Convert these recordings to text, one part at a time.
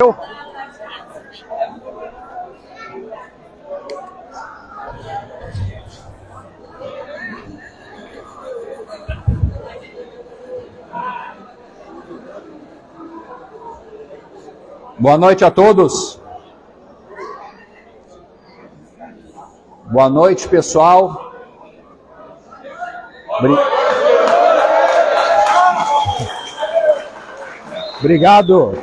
Boa noite a todos. Boa noite, pessoal. Obrigado.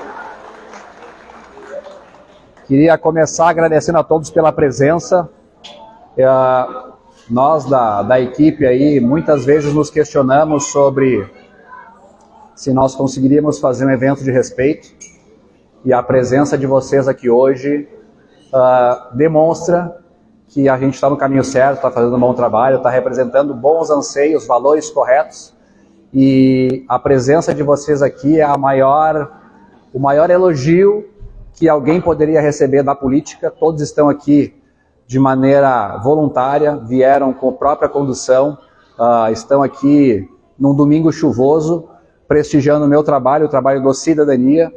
Queria começar agradecendo a todos pela presença. Nós da equipe aí muitas vezes nos questionamos sobre se nós conseguiríamos fazer um evento de respeito. E a presença de vocês aqui hoje demonstra que a gente está no caminho certo, está fazendo um bom trabalho, está representando bons anseios, valores corretos. E a presença de vocês aqui é o maior elogio que alguém poderia receber da política. Todos estão aqui de maneira voluntária, vieram com a própria condução, estão aqui num domingo chuvoso, prestigiando o meu trabalho, o trabalho do Cidadania.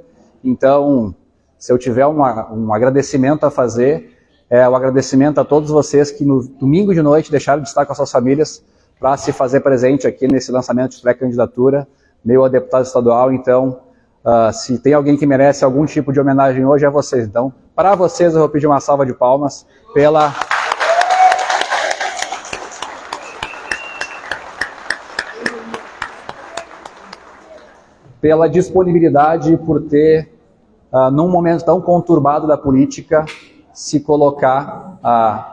Então, se eu tiver um agradecimento a fazer, é o agradecimento a todos vocês que no domingo de noite deixaram de estar com as suas famílias para se fazer presente aqui nesse lançamento de pré-candidatura, meu a deputado estadual. Então, se tem alguém que merece algum tipo de homenagem hoje, é vocês. Então, para vocês eu vou pedir uma salva de palmas pela disponibilidade por ter, num momento tão conturbado da política, se colocar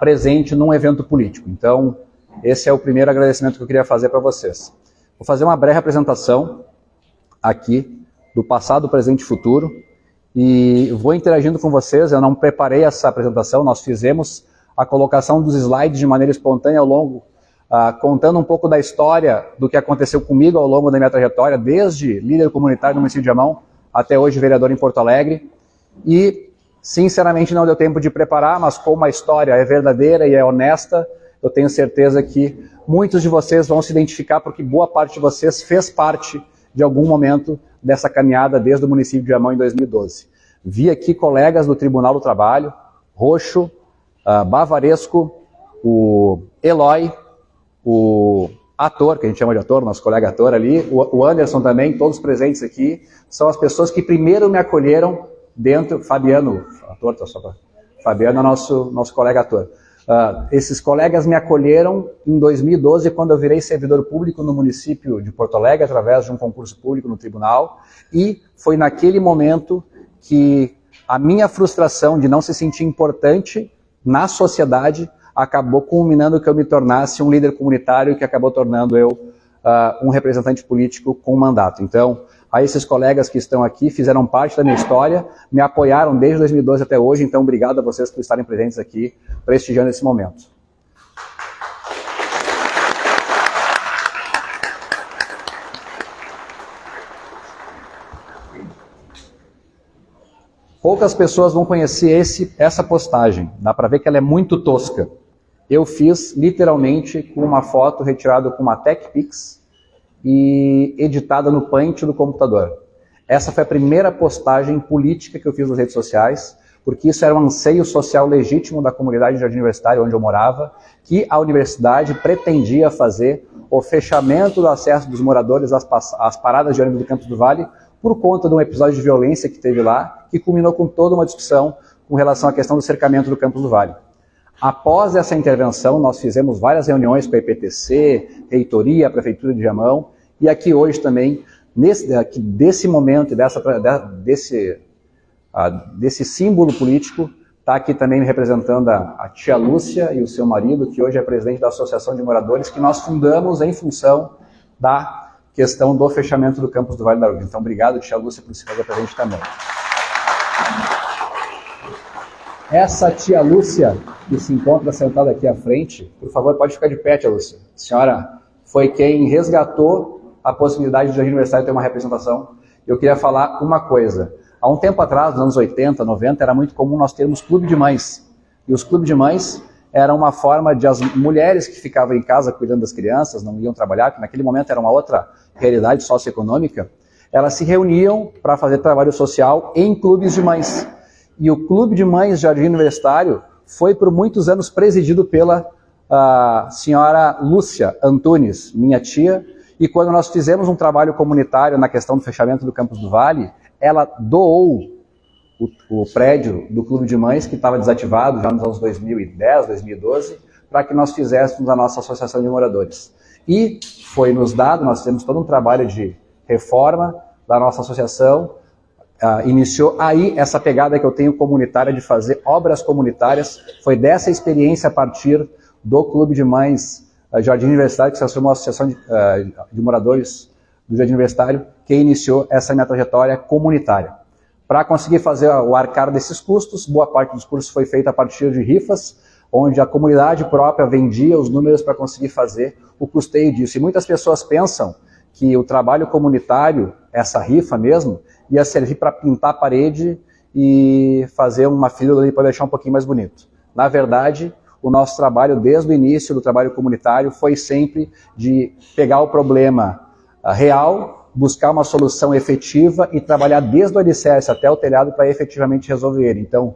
presente num evento político. Então, esse é o primeiro agradecimento que eu queria fazer para vocês. Vou fazer uma breve apresentação aqui do passado, presente e futuro, e vou interagindo com vocês. Eu não preparei essa apresentação, nós fizemos a colocação dos slides de maneira espontânea ao longo, contando um pouco da história do que aconteceu comigo ao longo da minha trajetória, desde líder comunitário no município de Viamão até hoje vereador em Porto Alegre. E, sinceramente, não deu tempo de preparar, mas como a história é verdadeira e é honesta, eu tenho certeza que muitos de vocês vão se identificar, porque boa parte de vocês fez parte de algum momento dessa caminhada desde o município de Viamão em 2012. Vi aqui colegas do Tribunal do Trabalho, Roxo, Bavaresco, o Eloy, o ator, que a gente chama de ator, nosso colega ator ali, o Anderson também, todos presentes aqui, são as pessoas que primeiro me acolheram dentro. Fabiano, ator, Fabiano é nosso colega ator. Esses colegas me acolheram em 2012, quando eu virei servidor público no município de Porto Alegre, através de um concurso público no tribunal, e foi naquele momento que a minha frustração de não se sentir importante na sociedade acabou culminando que eu me tornasse um líder comunitário, que acabou tornando eu um representante político com mandato. Então, a esses colegas que estão aqui, fizeram parte da minha história, me apoiaram desde 2012 até hoje, então obrigado a vocês por estarem presentes aqui, prestigiando esse momento. Poucas pessoas vão conhecer essa postagem, dá para ver que ela é muito tosca. Eu fiz literalmente com uma foto retirada com uma TechPix e editada no Paint do computador. Essa foi a primeira postagem política que eu fiz nas redes sociais, porque isso era um anseio social legítimo da comunidade de Jardim Universitário, onde eu morava, que a universidade pretendia fazer o fechamento do acesso dos moradores às paradas de ônibus do Campos do Vale, por conta de um episódio de violência que teve lá, que culminou com toda uma discussão com relação à questão do cercamento do Campos do Vale. Após essa intervenção, nós fizemos várias reuniões com a EPTC, reitoria, a Prefeitura de Viamão, e aqui hoje também, desse momento, desse símbolo político, está aqui também me representando a tia Lúcia e o seu marido, que hoje é presidente da Associação de Moradores, que nós fundamos em função da questão do fechamento do Campus do Vale da Urbe. Então, obrigado, tia Lúcia, por se fazer presente também. Essa tia Lúcia, que se encontra sentada aqui à frente, por favor, pode ficar de pé, tia Lúcia. A senhora foi quem resgatou a possibilidade de a universidade ter uma representação. Eu queria falar uma coisa. Há um tempo atrás, nos anos 80, 90, era muito comum nós termos clube de mães. E os clubes de mães eram uma forma de as mulheres que ficavam em casa cuidando das crianças, não iam trabalhar, que naquele momento era uma outra realidade socioeconômica, elas se reuniam para fazer trabalho social em clubes de mães. E o Clube de Mães Jardim Universitário foi por muitos anos presidido pela senhora Lúcia Antunes, minha tia, e quando nós fizemos um trabalho comunitário na questão do fechamento do Campus do Vale, ela doou o prédio do Clube de Mães, que estava desativado já nos anos 2010, 2012, para que nós fizéssemos a nossa associação de moradores. E foi nos dado, nós fizemos todo um trabalho de reforma da nossa associação, iniciou aí essa pegada que eu tenho comunitária de fazer obras comunitárias, foi dessa experiência a partir do Clube de Mães Jardim Universitário, que se transformou a Associação de Moradores do Jardim Universitário, que iniciou essa minha trajetória comunitária. Para conseguir fazer o arcar desses custos, boa parte dos cursos foi feita a partir de rifas, onde a comunidade própria vendia os números para conseguir fazer o custeio disso. E muitas pessoas pensam que o trabalho comunitário, essa rifa mesmo, ia servir para pintar a parede e fazer uma fila ali para deixar um pouquinho mais bonito. Na verdade, o nosso trabalho, desde o início do trabalho comunitário, foi sempre de pegar o problema real, buscar uma solução efetiva e trabalhar desde o alicerce até o telhado para efetivamente resolver ele. Então,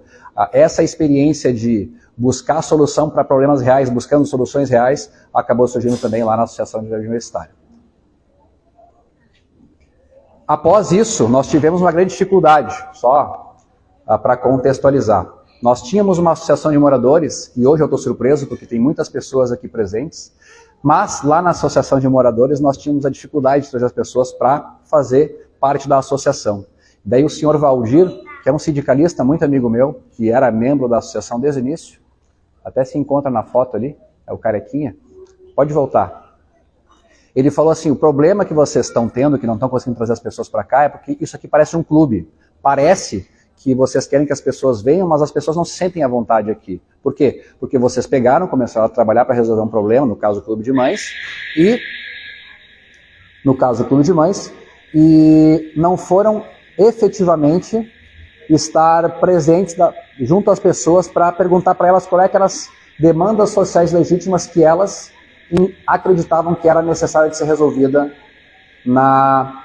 essa experiência de buscar solução para problemas reais, buscando soluções reais, acabou surgindo também lá na Associação de Jardim Universitário. Após isso, nós tivemos uma grande dificuldade, só para contextualizar. Nós tínhamos uma associação de moradores, e hoje eu estou surpreso porque tem muitas pessoas aqui presentes, mas lá na associação de moradores nós tínhamos a dificuldade de trazer as pessoas para fazer parte da associação. Daí o senhor Valdir, que é um sindicalista muito amigo meu, que era membro da associação desde o início, até se encontra na foto ali, é o carequinha, pode voltar. Ele falou assim, o problema que vocês estão tendo, que não estão conseguindo trazer as pessoas para cá, é porque isso aqui parece um clube. Parece que vocês querem que as pessoas venham, mas as pessoas não se sentem à vontade aqui. Por quê? Porque vocês pegaram, começaram a trabalhar para resolver um problema, no caso do Clube de Mães, e não foram efetivamente estar presentes junto às pessoas para perguntar para elas qual é que eram as demandas sociais legítimas que elas acreditavam que era necessária de ser resolvida na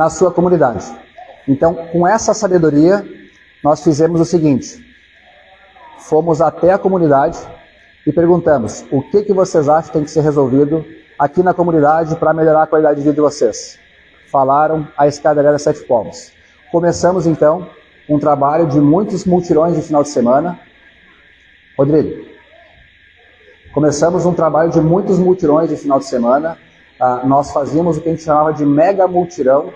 sua comunidade. Então, com essa sabedoria, nós fizemos o seguinte, fomos até a comunidade e perguntamos o que vocês acham que tem que ser resolvido aqui na comunidade para melhorar a qualidade de vida de vocês. Falaram a escadaria das 7 Palmos. Começamos, então, um trabalho de muitos mutirões de final de semana. Rodrigo, começamos um trabalho de muitos mutirões de final de semana. Nós fazíamos o que a gente chamava de mega mutirão,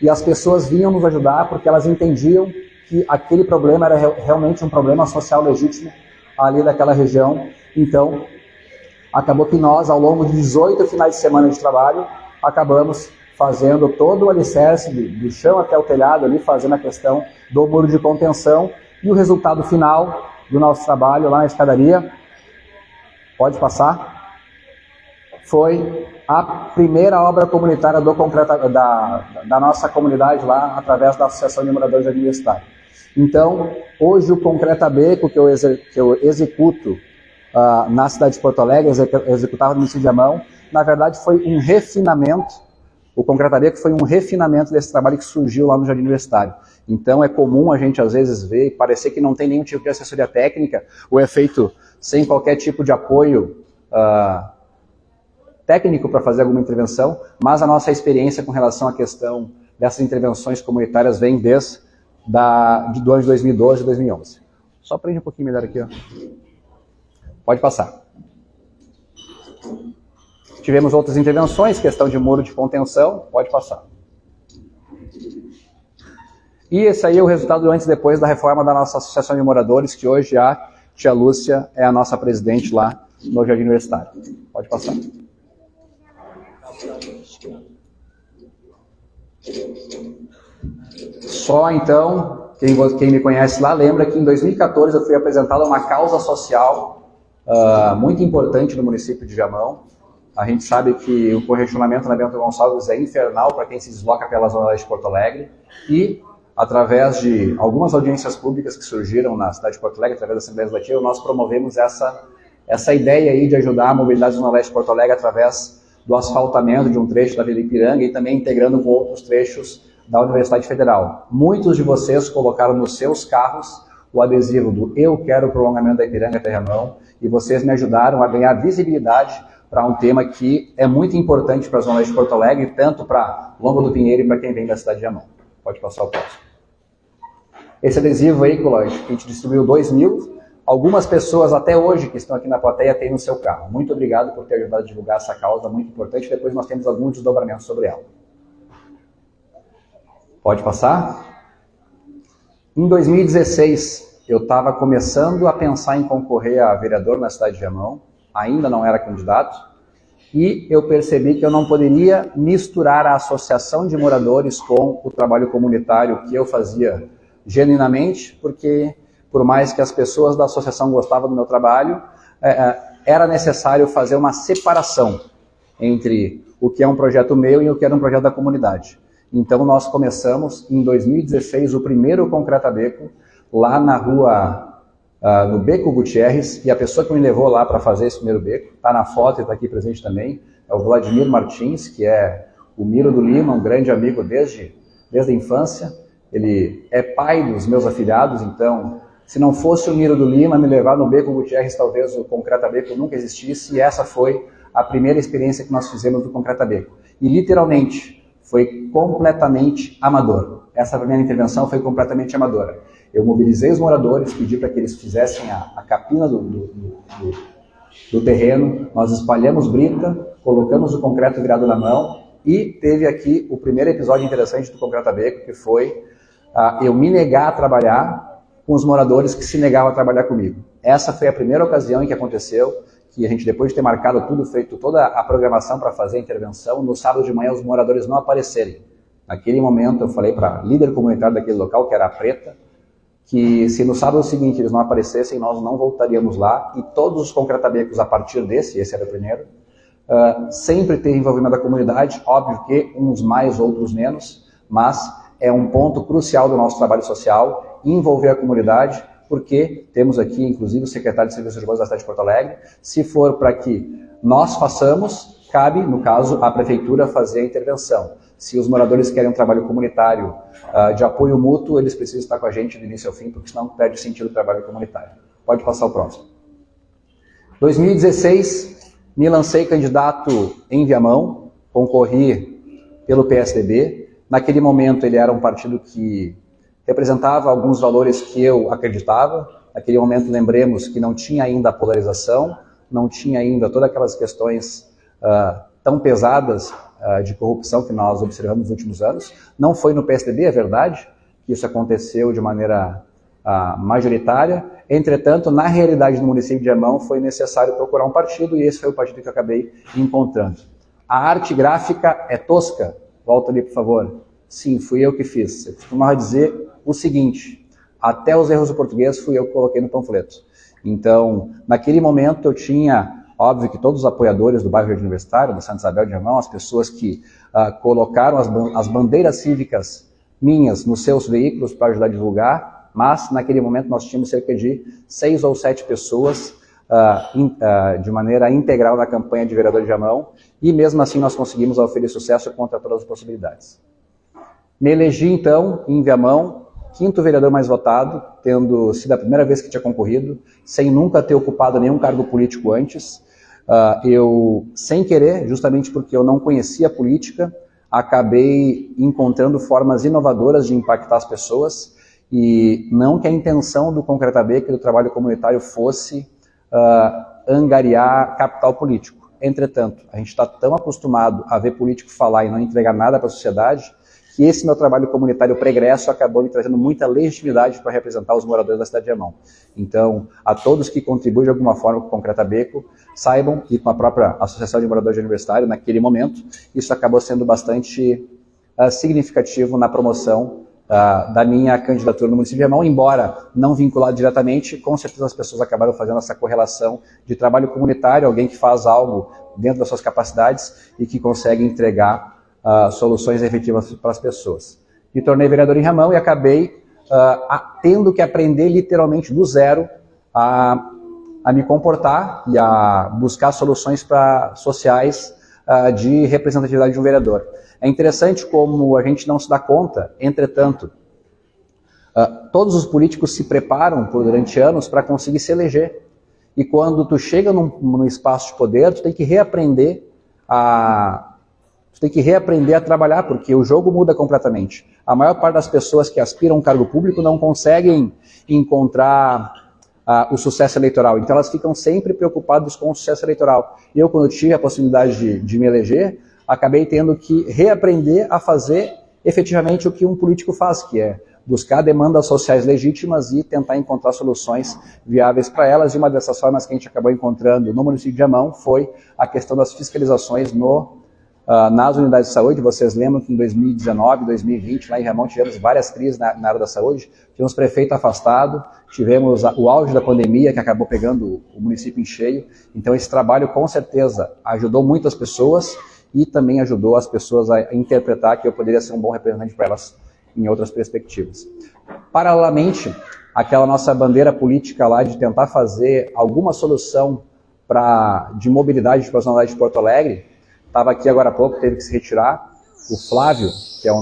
e as pessoas vinham nos ajudar porque elas entendiam que aquele problema era realmente um problema social legítimo ali daquela região. Então, acabou que nós, ao longo de 18 finais de semana de trabalho, acabamos fazendo todo o alicerce, do chão até o telhado ali, fazendo a questão do muro de contenção, e o resultado final do nosso trabalho lá na escadaria, pode passar, foi a primeira obra comunitária da nossa comunidade lá, através da Associação de Moradores de Jardim Universitário. Então, hoje o Concreta Beco que eu executo na cidade de Porto Alegre, executava no município de Viamão, na verdade foi um refinamento, o Concreta Beco foi um refinamento desse trabalho que surgiu lá no Jardim Universitário. Então é comum a gente às vezes ver e parecer que não tem nenhum tipo de assessoria técnica, ou é feito sem qualquer tipo de apoio técnico para fazer alguma intervenção, mas a nossa experiência com relação à questão dessas intervenções comunitárias vem desde do ano de 2012 e 2011. Só prende um pouquinho melhor aqui, ó. Pode passar. Tivemos outras intervenções, questão de muro de contenção, pode passar. E esse aí é o resultado antes e depois da reforma da nossa Associação de Moradores, que hoje a tia Lúcia é a nossa presidente lá no Jardim Universitário. Pode passar. Só então, quem me conhece lá lembra que em 2014 eu fui apresentado a uma causa social muito importante no município de Viamão. A gente sabe que o congestionamento na Bento Gonçalves é infernal para quem se desloca pela zona leste de Porto Alegre, e através de algumas audiências públicas que surgiram na cidade de Porto Alegre, através da Assembleia Legislativa, nós promovemos essa ideia aí de ajudar a mobilidade da zona leste de Porto Alegre através do asfaltamento de um trecho da Vila Ipiranga e também integrando com outros trechos da Universidade Federal. Muitos de vocês colocaram nos seus carros o adesivo do Eu Quero o Prolongamento da Ipiranga até Remão, e vocês me ajudaram a ganhar visibilidade para um tema que é muito importante para a Zona Leste de Porto Alegre, tanto para Lomba do Pinheiro e para quem vem da cidade de Remão. Pode passar o próximo. Esse adesivo aí, a gente distribuiu 2.000. Algumas pessoas até hoje que estão aqui na plateia têm no seu carro. Muito obrigado por ter ajudado a divulgar essa causa muito importante. Depois nós temos alguns desdobramentos sobre ela. Pode passar? Em 2016, eu estava começando a pensar em concorrer a vereador na cidade de Remão, ainda não era candidato, e eu percebi que eu não poderia misturar a associação de moradores com o trabalho comunitário que eu fazia genuinamente, porque por mais que as pessoas da associação gostavam do meu trabalho, era necessário fazer uma separação entre o que é um projeto meu e o que era um projeto da comunidade. Então nós começamos em 2016 o primeiro Concreta Beco, lá na rua, no Beco Gutierrez, e a pessoa que me levou lá para fazer esse primeiro beco, está na foto e está aqui presente também, é o Vladimir Martins, que é o Miro do Lima, um grande amigo desde a infância. Ele é pai dos meus afilhados, então se não fosse o Miro do Lima me levar no Beco Gutierrez, talvez o Concreta Beco nunca existisse, e essa foi a primeira experiência que nós fizemos do Concreta Beco. E literalmente foi completamente amador. Essa primeira intervenção foi completamente amadora. Eu mobilizei os moradores, pedi para que eles fizessem a capina do terreno, nós espalhamos brita, colocamos o concreto virado na mão, e teve aqui o primeiro episódio interessante do Concreta Beco, que foi eu me negar a trabalhar com os moradores que se negavam a trabalhar comigo. Essa foi a primeira ocasião em que aconteceu, que a gente, depois de ter marcado tudo, feito toda a programação para fazer a intervenção, no sábado de manhã os moradores não aparecerem. Naquele momento eu falei para a líder comunitária daquele local, que era a Preta, que se no sábado seguinte eles não aparecessem, nós não voltaríamos lá, e todos os concretabecos a partir desse era o primeiro, sempre ter envolvimento da comunidade, óbvio que uns mais, outros menos, mas é um ponto crucial do nosso trabalho social, envolver a comunidade, porque temos aqui, inclusive, o secretário de Serviços Urbanos da cidade de Porto Alegre. Se for para que nós façamos, cabe, no caso, à prefeitura fazer a intervenção. Se os moradores querem um trabalho comunitário de apoio mútuo, eles precisam estar com a gente do início ao fim, porque senão perde sentido o trabalho comunitário. Pode passar o próximo. 2016, me lancei candidato em Viamão, concorri pelo PSDB. Naquele momento ele era um partido que representava alguns valores que eu acreditava. Naquele momento, lembremos que não tinha ainda a polarização, não tinha ainda todas aquelas questões tão pesadas de corrupção que nós observamos nos últimos anos. Não foi no PSDB, é verdade, que isso aconteceu de maneira majoritária. Entretanto, na realidade do município de Remão, foi necessário procurar um partido, e esse foi o partido que eu acabei encontrando. A arte gráfica é tosca? Volta ali, por favor. Sim, fui eu que fiz. Eu costumava dizer o seguinte: até os erros do português fui eu que coloquei no panfleto. Então, naquele momento eu tinha, óbvio que todos os apoiadores do bairro Jardim Universitário, do Santa Isabel de Remão, as pessoas que colocaram as bandeiras cívicas minhas nos seus veículos para ajudar a divulgar, mas naquele momento nós tínhamos cerca de 6 ou 7 pessoas de maneira integral na campanha de vereador de Remão, e mesmo assim nós conseguimos oferecer sucesso contra todas as possibilidades. Me elegi então em Viamão, 5º vereador mais votado, tendo sido a primeira vez que tinha concorrido, sem nunca ter ocupado nenhum cargo político antes. Eu, sem querer, justamente porque eu não conhecia a política, acabei encontrando formas inovadoras de impactar as pessoas, e não que a intenção do Concreta Beco e do trabalho comunitário fosse angariar capital político. Entretanto, a gente está tão acostumado a ver político falar e não entregar nada para a sociedade, que esse meu trabalho comunitário pregresso acabou me trazendo muita legitimidade para representar os moradores da cidade de Remão. Então, a todos que contribuem de alguma forma com o Concreta Beco, saibam, e com a própria Associação de Moradores de Universitário, naquele momento, isso acabou sendo bastante significativo na promoção da minha candidatura no município de Remão, embora não vinculado diretamente, com certeza as pessoas acabaram fazendo essa correlação de trabalho comunitário, alguém que faz algo dentro das suas capacidades e que consegue entregar soluções efetivas para as pessoas. Me tornei vereador em Remão e acabei tendo que aprender literalmente do zero a me comportar e a buscar soluções sociais de representatividade de um vereador. É interessante como a gente não se dá conta, entretanto, todos os políticos se preparam durante anos para conseguir se eleger. E quando tu chega num espaço de poder, tu tem que reaprender a trabalhar, porque o jogo muda completamente. A maior parte das pessoas que aspiram a um cargo público não conseguem encontrar o sucesso eleitoral. Então elas ficam sempre preocupadas com o sucesso eleitoral. E eu, quando tive a possibilidade de me eleger, acabei tendo que reaprender a fazer efetivamente o que um político faz, que é buscar demandas sociais legítimas e tentar encontrar soluções viáveis para elas. E uma dessas formas que a gente acabou encontrando no município de Viamão foi a questão das fiscalizações nas unidades de saúde. Vocês lembram que em 2019, 2020, lá em Viamão, tivemos várias crises na área da saúde, tivemos prefeito afastado, tivemos o auge da pandemia, que acabou pegando o município em cheio. Então esse trabalho, com certeza, ajudou muitas pessoas e também ajudou as pessoas a interpretar que eu poderia ser um bom representante para elas em outras perspectivas. Paralelamente, aquela nossa bandeira política lá de tentar fazer alguma solução de mobilidade de personalidade de Porto Alegre, estava aqui agora há pouco, teve que se retirar. O Flávio, que é o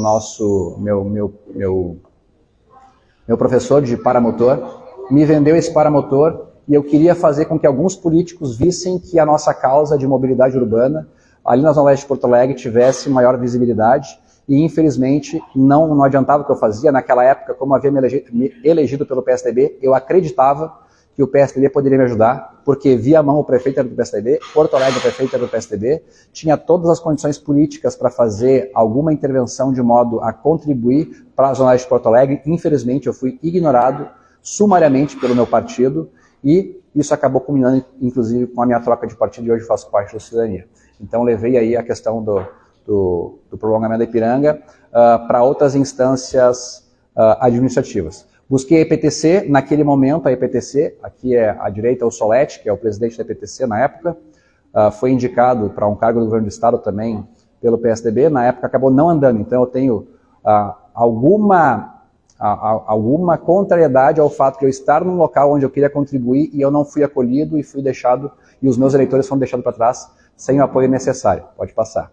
meu professor de paramotor, me vendeu esse paramotor e eu queria fazer com que alguns políticos vissem que a nossa causa de mobilidade urbana ali na Zona Leste de Porto Alegre tivesse maior visibilidade. E infelizmente não adiantava o que eu fazia. Naquela época, como havia me elegido pelo PSDB, eu acreditava que o PSDB poderia me ajudar, porque Viamão o prefeito era do PSDB, Porto Alegre o prefeito era do PSDB, tinha todas as condições políticas para fazer alguma intervenção de modo a contribuir para a Zona Leste de Porto Alegre. Infelizmente eu fui ignorado sumariamente pelo meu partido e isso acabou culminando inclusive com a minha troca de partido e hoje faço parte da Cidadania. Então levei aí a questão do prolongamento da Ipiranga para outras instâncias administrativas. Busquei a EPTC, naquele momento a EPTC, aqui é à direita o Solete, que é o presidente da EPTC na época, foi indicado para um cargo do governo do estado também pelo PSDB, na época acabou não andando, então eu tenho alguma contrariedade ao fato de eu estar num local onde eu queria contribuir e eu não fui acolhido e fui deixado, e os meus eleitores foram deixados para trás sem o apoio necessário. Pode passar.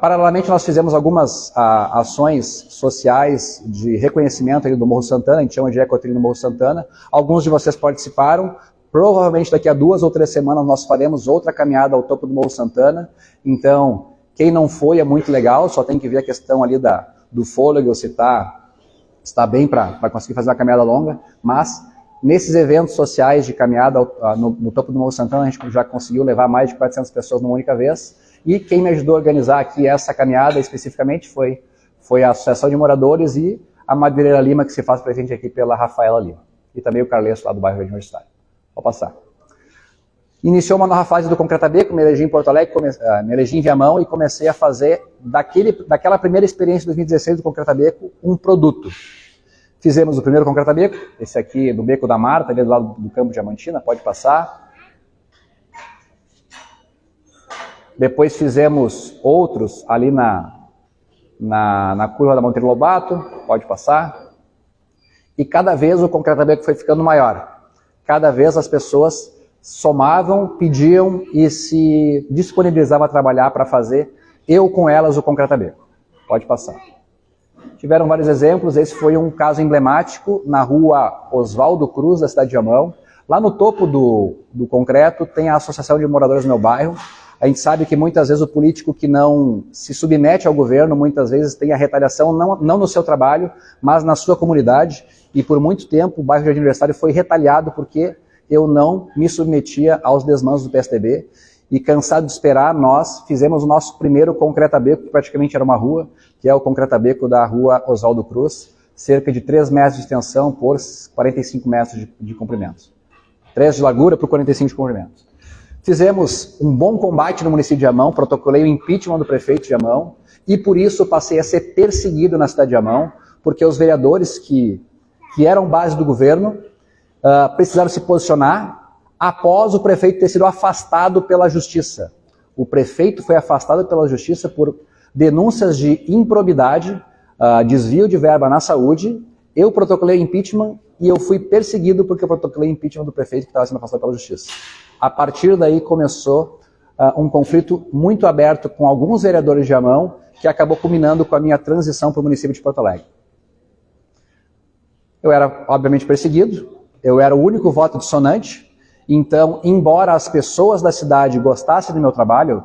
Paralelamente, nós fizemos algumas ações sociais de reconhecimento ali do Morro Santana, a gente chama de Ecotrilho no Morro Santana. Alguns de vocês participaram. Provavelmente daqui a 2 ou 3 semanas nós faremos outra caminhada ao topo do Morro Santana. Então, quem não foi é muito legal, só tem que ver a questão ali do fôlego, se está bem para conseguir fazer uma caminhada longa. Mas, nesses eventos sociais de caminhada no topo do Morro Santana, a gente já conseguiu levar mais de 400 pessoas numa única vez. E quem me ajudou a organizar aqui essa caminhada especificamente foi a Associação de Moradores e a Madeireira Lima, que se faz presente aqui pela Rafaela Lima. E também o Carleço lá do bairro Universitário. Pode passar. Iniciou uma nova fase do Concreta Beco, me elegi em Porto Alegre, me elegi em Viamão e comecei a fazer daquela primeira experiência de 2016 do Concreta Beco um produto. Fizemos o primeiro Concreta Beco, esse aqui do Beco da Marta, ali do lado do Campo Diamantina, pode passar. Depois fizemos outros ali na curva da Monteiro Lobato, pode passar. E cada vez o Concreta Beco foi ficando maior. Cada vez as pessoas somavam, pediam e se disponibilizavam a trabalhar para fazer, eu com elas, o Concreta Beco. Pode passar. Tiveram vários exemplos, esse foi um caso emblemático na rua Oswaldo Cruz, da cidade de Viamão. Lá no topo do concreto tem a Associação de Moradores do meu bairro. A gente sabe que muitas vezes o político que não se submete ao governo, muitas vezes tem a retaliação não no seu trabalho, mas na sua comunidade. E por muito tempo o bairro Jardim Universitário foi retaliado porque eu não me submetia aos desmandos do PSDB. E cansado de esperar, nós fizemos o nosso primeiro Concreta Beco, que praticamente era uma rua, que é o Concreta Beco da rua Oswaldo Cruz, cerca de 3 metros de extensão por 45 metros de comprimento. 3 de largura por 45 de comprimento. Fizemos um bom combate no município de Viamão, protocolei o impeachment do prefeito de Viamão e por isso passei a ser perseguido na cidade de Viamão, porque os vereadores que eram base do governo precisaram se posicionar após o prefeito ter sido afastado pela justiça. O prefeito foi afastado pela justiça por denúncias de improbidade, desvio de verba na saúde. Eu protocolei impeachment e eu fui perseguido porque eu protocolei impeachment do prefeito que estava sendo afastado pela justiça. A partir daí começou um conflito muito aberto com alguns vereadores de Jamão, que acabou culminando com a minha transição para o município de Porto Alegre. Eu era, obviamente, perseguido, eu era o único voto dissonante, então, embora as pessoas da cidade gostassem do meu trabalho,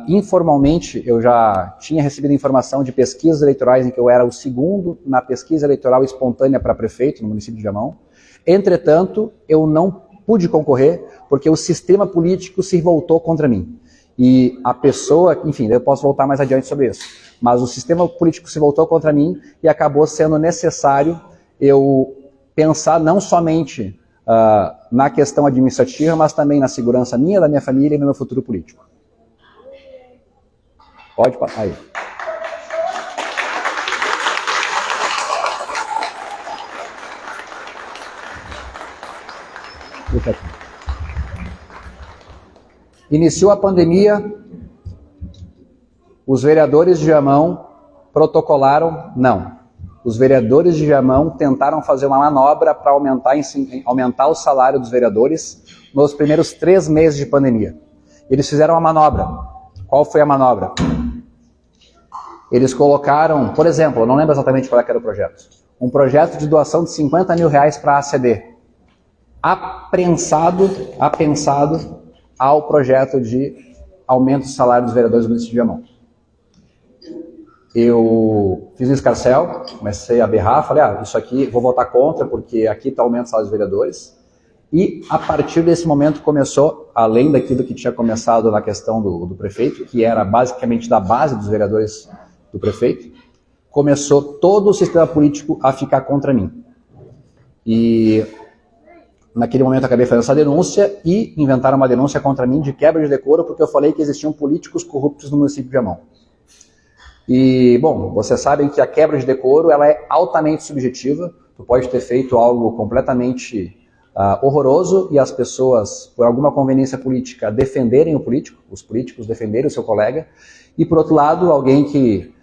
informalmente eu já tinha recebido informação de pesquisas eleitorais em que eu era o segundo na pesquisa eleitoral espontânea para prefeito no município de Jamão. Entretanto, eu não pude concorrer porque o sistema político se voltou contra mim. E a pessoa, enfim, eu posso voltar mais adiante sobre isso, mas o sistema político se voltou contra mim e acabou sendo necessário eu pensar não somente na questão administrativa, mas também na segurança minha, da minha família e no meu futuro político. Pode passar aí. Iniciou a pandemia, os vereadores de Jamão protocolaram? Não. Os vereadores de Jamão tentaram fazer uma manobra para aumentar o salário dos vereadores nos primeiros 3 meses de pandemia. Eles fizeram uma manobra. Qual foi a manobra? Eles colocaram, por exemplo, eu não lembro exatamente qual era o projeto, um projeto de doação de R$50 mil para a ACD, apensado ao projeto de aumento do salário dos vereadores do município de Jamão. Eu fiz um escarcéu, comecei a berrar, falei, isso aqui vou votar contra, porque aqui está aumento do salário dos vereadores. E a partir desse momento começou, além daquilo que tinha começado na questão do prefeito, que era basicamente da base dos vereadores do prefeito, começou todo o sistema político a ficar contra mim. E naquele momento acabei fazendo essa denúncia e inventaram uma denúncia contra mim de quebra de decoro, porque eu falei que existiam políticos corruptos no município de Jamão. E, bom, vocês sabem que a quebra de decoro ela é altamente subjetiva, tu pode ter feito algo completamente horroroso e as pessoas, por alguma conveniência política, defenderem o político, os políticos defenderem o seu colega, e por outro lado, alguém que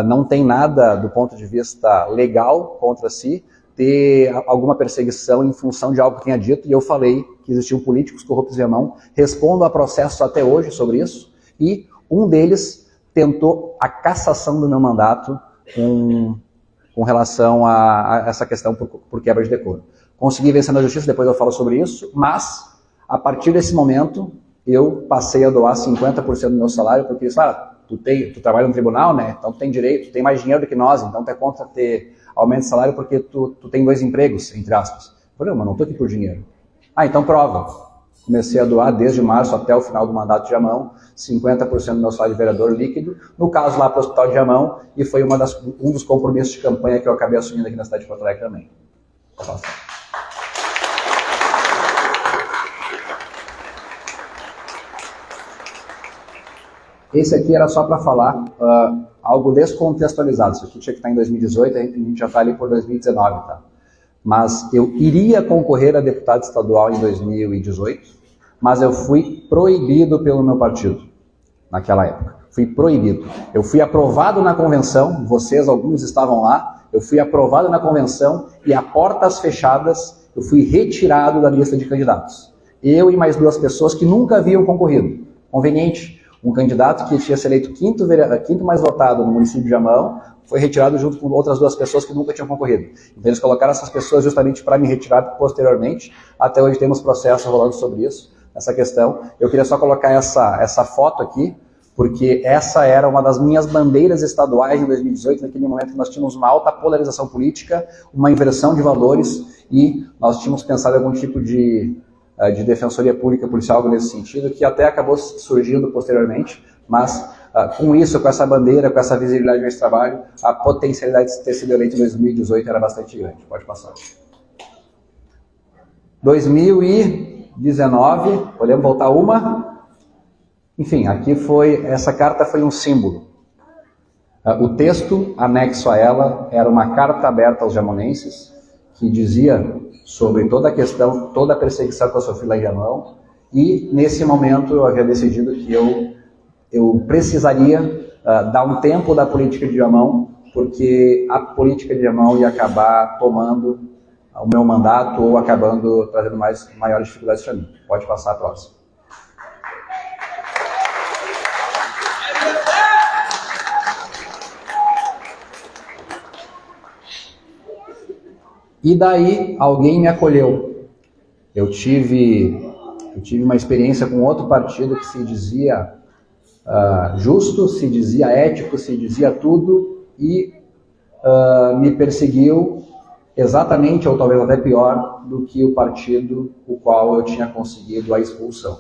não tem nada do ponto de vista legal contra si, ter alguma perseguição em função de algo que tenha dito, e eu falei que existiam políticos corruptos em Jamão, respondo a processos até hoje sobre isso, e um deles tentou a cassação do meu mandato com relação a essa questão por quebra de decoro. Consegui vencer na justiça, depois eu falo sobre isso, mas a partir desse momento eu passei a doar 50% do meu salário, porque eles falaram, tu trabalha no tribunal, né? Então tu tem direito, tu tem mais dinheiro do que nós, então tu é contra ter aumento de salário porque tu tem 2 empregos, entre aspas. Eu falei, mas não estou aqui por dinheiro. Então prova. Comecei a doar desde março até o final do mandato de Jamão, 50% do meu salário de vereador líquido, no caso lá para o Hospital de Jamão, e foi um dos compromissos de campanha que eu acabei assumindo aqui na cidade de Porto Alegre também. Esse aqui era só para falar algo descontextualizado. Isso aqui tinha que estar em 2018, a gente já está ali por 2019, tá? Mas eu iria concorrer a deputado estadual em 2018, mas eu fui proibido pelo meu partido naquela época. Fui proibido. Eu fui aprovado na convenção, vocês, alguns estavam lá, eu fui aprovado na convenção e a portas fechadas eu fui retirado da lista de candidatos. Eu e mais 2 pessoas que nunca haviam concorrido. Conveniente. Um candidato que tinha sido eleito quinto mais votado no município de Jamão foi retirado junto com outras 2 pessoas que nunca tinham concorrido. Então eles colocaram essas pessoas justamente para me retirar posteriormente. Até hoje temos processos rolando sobre isso, essa questão. Eu queria só colocar essa foto aqui, porque essa era uma das minhas bandeiras estaduais em 2018, naquele momento que nós tínhamos uma alta polarização política, uma inversão de valores e nós tínhamos pensado em algum tipo de defensoria pública policial, algo nesse sentido, que até acabou surgindo posteriormente, mas com isso, com essa bandeira, com essa visibilidade desse trabalho, a potencialidade de ter sido eleito em 2018 era bastante grande. Pode passar. 2019, podemos voltar uma? Enfim, aqui essa carta foi um símbolo. O texto anexo a ela era uma carta aberta aos jamonenses, que dizia sobre toda a questão, toda a perseguição que eu sofri lá em Jamão, e nesse momento eu havia decidido que eu precisaria dar um tempo da política de Jamão, porque a política de Jamão ia acabar tomando o meu mandato ou acabando trazendo maiores dificuldades para mim. Pode passar a próxima. E daí alguém me acolheu. Eu tive uma experiência com outro partido que se dizia justo, se dizia ético, se dizia tudo, e me perseguiu exatamente, ou talvez até pior, do que o partido o qual eu tinha conseguido a expulsão.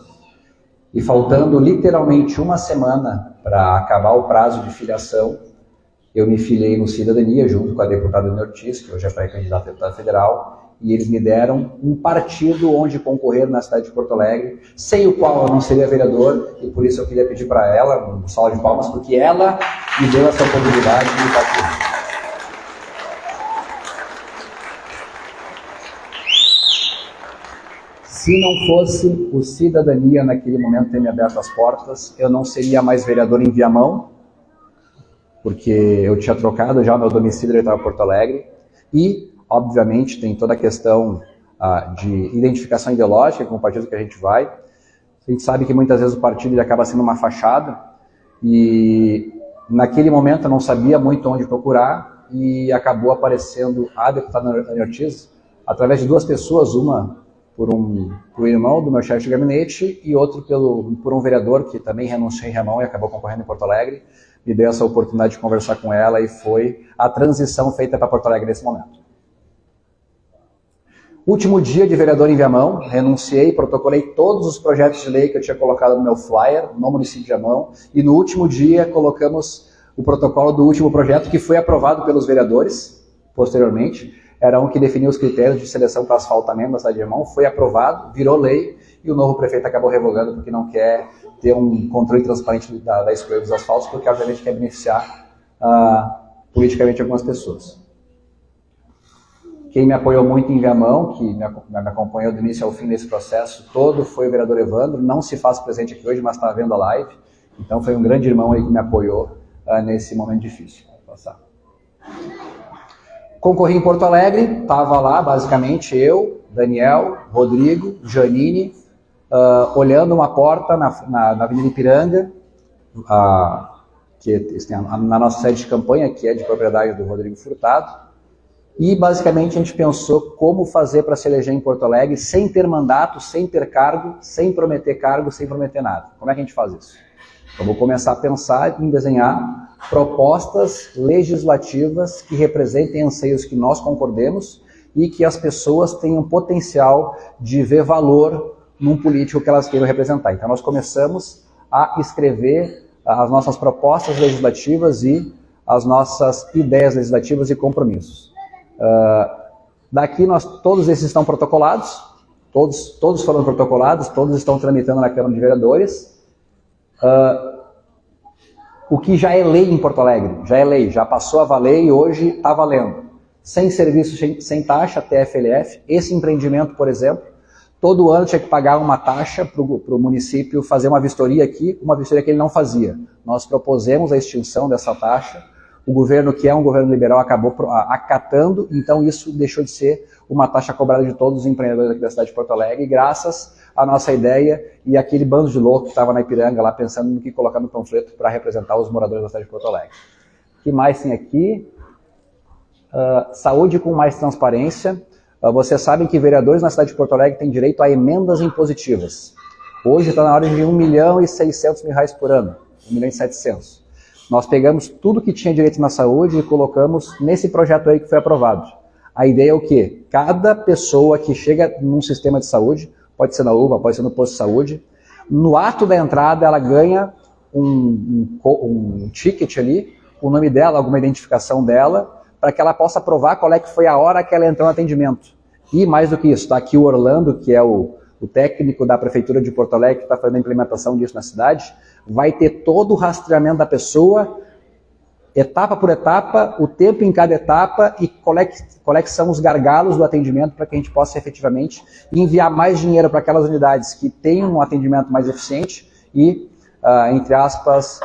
E faltando literalmente uma semana para acabar o prazo de filiação, eu me filiei no Cidadania, junto com a deputada Ana Ortiz, que hoje é pré-candidata a deputada federal, e eles me deram um partido onde concorrer na cidade de Porto Alegre, sem o qual eu não seria vereador, e por isso eu queria pedir para ela um salve de palmas, porque ela me deu essa oportunidade de partido. Se não fosse o Cidadania naquele momento ter me aberto as portas, eu não seria mais vereador em Viamão, porque eu tinha trocado já o meu domicílio, ele estava em Porto Alegre, e, obviamente, tem toda a questão de identificação ideológica com o partido que a gente vai. A gente sabe que muitas vezes o partido ele acaba sendo uma fachada, e naquele momento eu não sabia muito onde procurar, e acabou aparecendo a deputada Ana Ortiz, através de duas pessoas, uma por um irmão do meu chefe de gabinete e outro por um vereador que também renunciou em Viamão e acabou concorrendo em Porto Alegre. Me deu essa oportunidade de conversar com ela e foi a transição feita para Porto Alegre nesse momento. Último dia de vereador em Viamão, renunciei, protocolei todos os projetos de lei que eu tinha colocado no meu flyer, no município de Viamão, e no último dia colocamos o protocolo do último projeto que foi aprovado pelos vereadores, posteriormente. Era um que definia os critérios de seleção para asfaltamento da cidade de Viamão, foi aprovado, virou lei, e o novo prefeito acabou revogando porque não quer ter um controle transparente da escolha dos asfaltos, porque obviamente quer beneficiar politicamente algumas pessoas. Quem me apoiou muito em Viamão, que me acompanhou do início ao fim desse processo todo, foi o vereador Evandro, não se faz presente aqui hoje, mas está vendo a live, então foi um grande irmão aí que me apoiou nesse momento difícil. Vou passar. Concorri em Porto Alegre, estava lá basicamente eu, Daniel, Rodrigo, Janine, olhando uma porta na Avenida Ipiranga, na nossa sede de campanha, que é de propriedade do Rodrigo Furtado, e basicamente a gente pensou como fazer para se eleger em Porto Alegre sem ter mandato, sem ter cargo, sem prometer nada. Como é que a gente faz isso? Eu vou começar a pensar em desenhar propostas legislativas que representem anseios que nós concordemos e que as pessoas tenham potencial de ver valor num político que elas queiram representar. Então nós começamos a escrever as nossas propostas legislativas e as nossas ideias legislativas e compromissos. Daqui todos esses estão protocolados, todos foram protocolados, todos estão tramitando na Câmara de Vereadores. O que já é lei em Porto Alegre, já é lei, já passou a valer e hoje está valendo. Sem serviço, sem taxa, TFLF. Esse empreendimento, por exemplo, todo ano tinha que pagar uma taxa para o município fazer uma vistoria aqui, uma vistoria que ele não fazia. Nós propusemos a extinção dessa taxa, o governo, que é um governo liberal, acabou acatando, então isso deixou de ser uma taxa cobrada de todos os empreendedores aqui da cidade de Porto Alegre, e graças à nossa ideia e aquele bando de louco que estava na Ipiranga lá pensando no que colocar no panfleto para representar os moradores da cidade de Porto Alegre. O que mais tem aqui? Saúde com mais transparência. Vocês sabem que vereadores na cidade de Porto Alegre têm direito a emendas impositivas. Hoje está na ordem de R$1.600.000 por ano, R$1.700.000. Nós pegamos tudo que tinha direito na saúde e colocamos nesse projeto aí que foi aprovado. A ideia é o quê? Cada pessoa que chega num sistema de saúde, pode ser na UPA, pode ser no posto de saúde, no ato da entrada ela ganha um ticket ali, o nome dela, alguma identificação dela, para que ela possa provar qual é que foi a hora que ela entrou no atendimento. E mais do que isso, está aqui o Orlando, que é o técnico da Prefeitura de Porto Alegre, que está fazendo a implementação disso na cidade, vai ter todo o rastreamento da pessoa, etapa por etapa, o tempo em cada etapa e qual é que são os gargalos do atendimento para que a gente possa efetivamente enviar mais dinheiro para aquelas unidades que têm um atendimento mais eficiente e, entre aspas,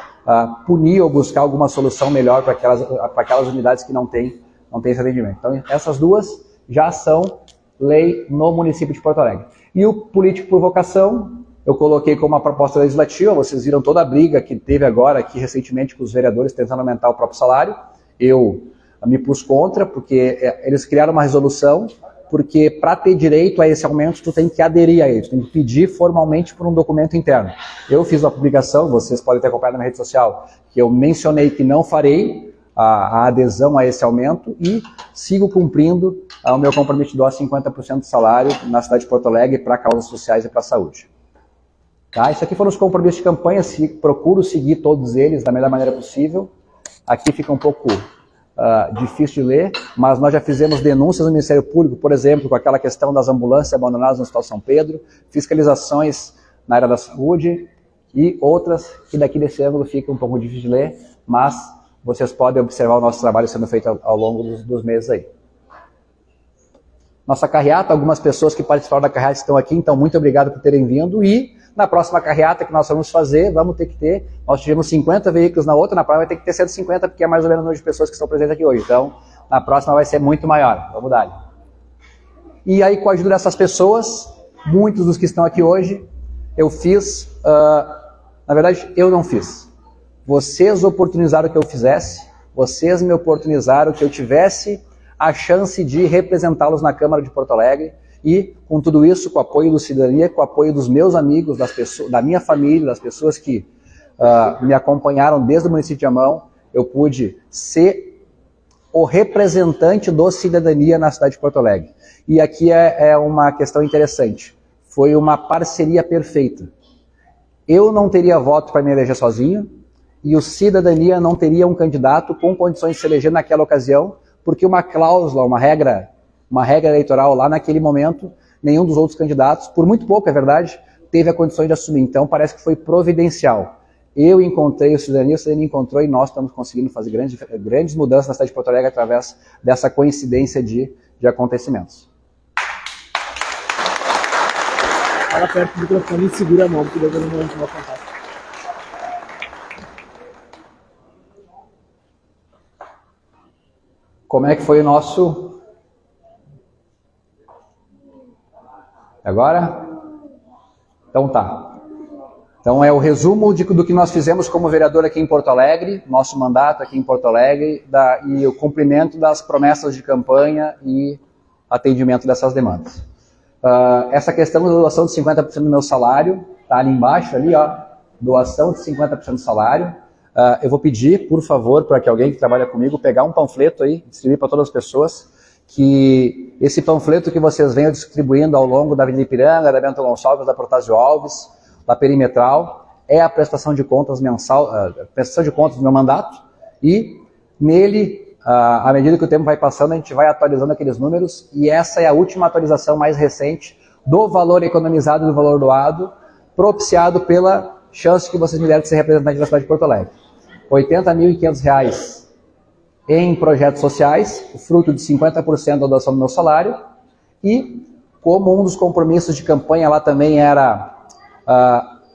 punir ou buscar alguma solução melhor para aquelas unidades que não têm esse atendimento. Então, essas duas já são lei no município de Porto Alegre. E o político por vocação, eu coloquei como uma proposta legislativa, vocês viram toda a briga que teve agora aqui recentemente com os vereadores tentando aumentar o próprio salário. Eu me pus contra, porque eles criaram uma resolução, porque para ter direito a esse aumento, tu tem que aderir a ele, tu tem que pedir formalmente por um documento interno. Eu fiz uma publicação, vocês podem ter acompanhado na minha rede social, que eu mencionei que não farei a adesão a esse aumento e sigo cumprindo o meu compromisso de doar 50% do salário na cidade de Porto Alegre para causas sociais e para a saúde. Tá? Isso aqui foram os compromissos de campanha, procuro seguir todos eles da melhor maneira possível. Aqui fica um pouco difícil de ler, mas nós já fizemos denúncias no Ministério Público, por exemplo, com aquela questão das ambulâncias abandonadas no Hospital São Pedro, fiscalizações na área da saúde e outras que daqui desse ângulo fica um pouco difícil de ler, mas vocês podem observar o nosso trabalho sendo feito ao longo dos meses aí. Nossa carreata, algumas pessoas que participaram da carreata estão aqui, então muito obrigado por terem vindo e na próxima carreata que nós vamos fazer, vamos ter que ter, nós tivemos 50 veículos na outra, na próxima vai ter que ter 150, porque é mais ou menos o número de pessoas que estão presentes aqui hoje, então na próxima vai ser muito maior, vamos dar. E aí com a ajuda dessas pessoas, muitos dos que estão aqui hoje, eu fiz, na verdade eu não fiz. Vocês oportunizaram que eu fizesse, vocês me oportunizaram que eu tivesse a chance de representá-los na Câmara de Porto Alegre e, com tudo isso, com o apoio do Cidadania, com o apoio dos meus amigos, das pessoas, da minha família, das pessoas que me acompanharam desde o município de Amão, eu pude ser o representante do Cidadania na cidade de Porto Alegre. E aqui é uma questão interessante. Foi uma parceria perfeita. Eu não teria voto para me eleger sozinho, e o Cidadania não teria um candidato com condições de se eleger naquela ocasião, porque uma cláusula, uma regra eleitoral lá naquele momento, nenhum dos outros candidatos, por muito pouco, é verdade, teve a condição de assumir. Então parece que foi providencial. Eu encontrei o Cidadania encontrou e nós estamos conseguindo fazer grandes mudanças na cidade de Porto Alegre através dessa coincidência de acontecimentos. Fala perto do microfone e segura a mão, porque depois eu não vou contar. Como é que foi o nosso... Agora? Então tá. Então é o resumo do que nós fizemos como vereador aqui em Porto Alegre, nosso mandato aqui em Porto Alegre, e o cumprimento das promessas de campanha e atendimento dessas demandas. Essa questão da doação de 50% do meu salário, tá ali embaixo, ali, ó, doação de 50% do salário. Eu vou pedir, por favor, para que alguém que trabalha comigo pegar um panfleto aí, distribuir para todas as pessoas, que esse panfleto que vocês venham distribuindo ao longo da Avenida Ipiranga, da Bento Gonçalves, da Protásio Alves, da Perimetral, é a prestação de contas mensal, prestação de contas do meu mandato, e nele, à medida que o tempo vai passando, a gente vai atualizando aqueles números, e essa é a última atualização mais recente do valor economizado e do valor doado, propiciado pela chance que vocês me deram de ser representante da cidade de Porto Alegre. R$ 80.500 em projetos sociais, fruto de 50% da doação do meu salário, e como um dos compromissos de campanha lá também era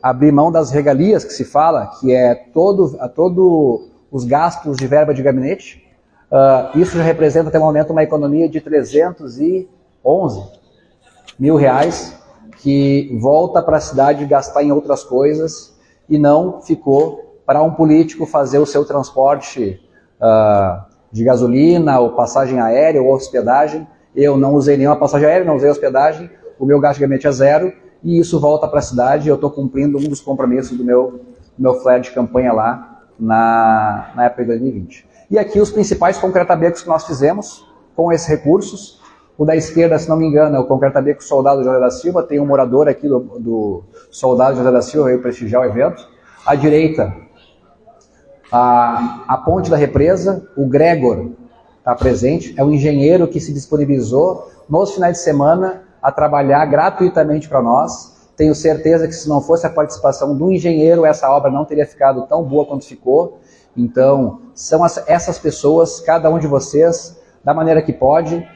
abrir mão das regalias, que se fala, que é todo os gastos de verba de gabinete, isso já representa até o momento uma economia de R$ 311 mil, que volta para a cidade gastar em outras coisas e não ficou para um político fazer o seu transporte de gasolina, ou passagem aérea, ou hospedagem. Eu não usei nenhuma passagem aérea, não usei hospedagem, o meu gasto de gabinete é zero, e isso volta para a cidade e eu estou cumprindo um dos compromissos do meu flare de campanha lá na época de 2020. E aqui os principais concretabecos que nós fizemos com esses recursos. O da esquerda, se não me engano, é o concretabeco Soldado José da Silva, tem um morador aqui do Soldado José da Silva, veio prestigiar o evento. À direita, a ponte da represa, o Gregor está presente, é um engenheiro que se disponibilizou nos finais de semana a trabalhar gratuitamente para nós. Tenho certeza que se não fosse a participação do engenheiro, essa obra não teria ficado tão boa quanto ficou. Então, são essas pessoas, cada um de vocês, da maneira que pode,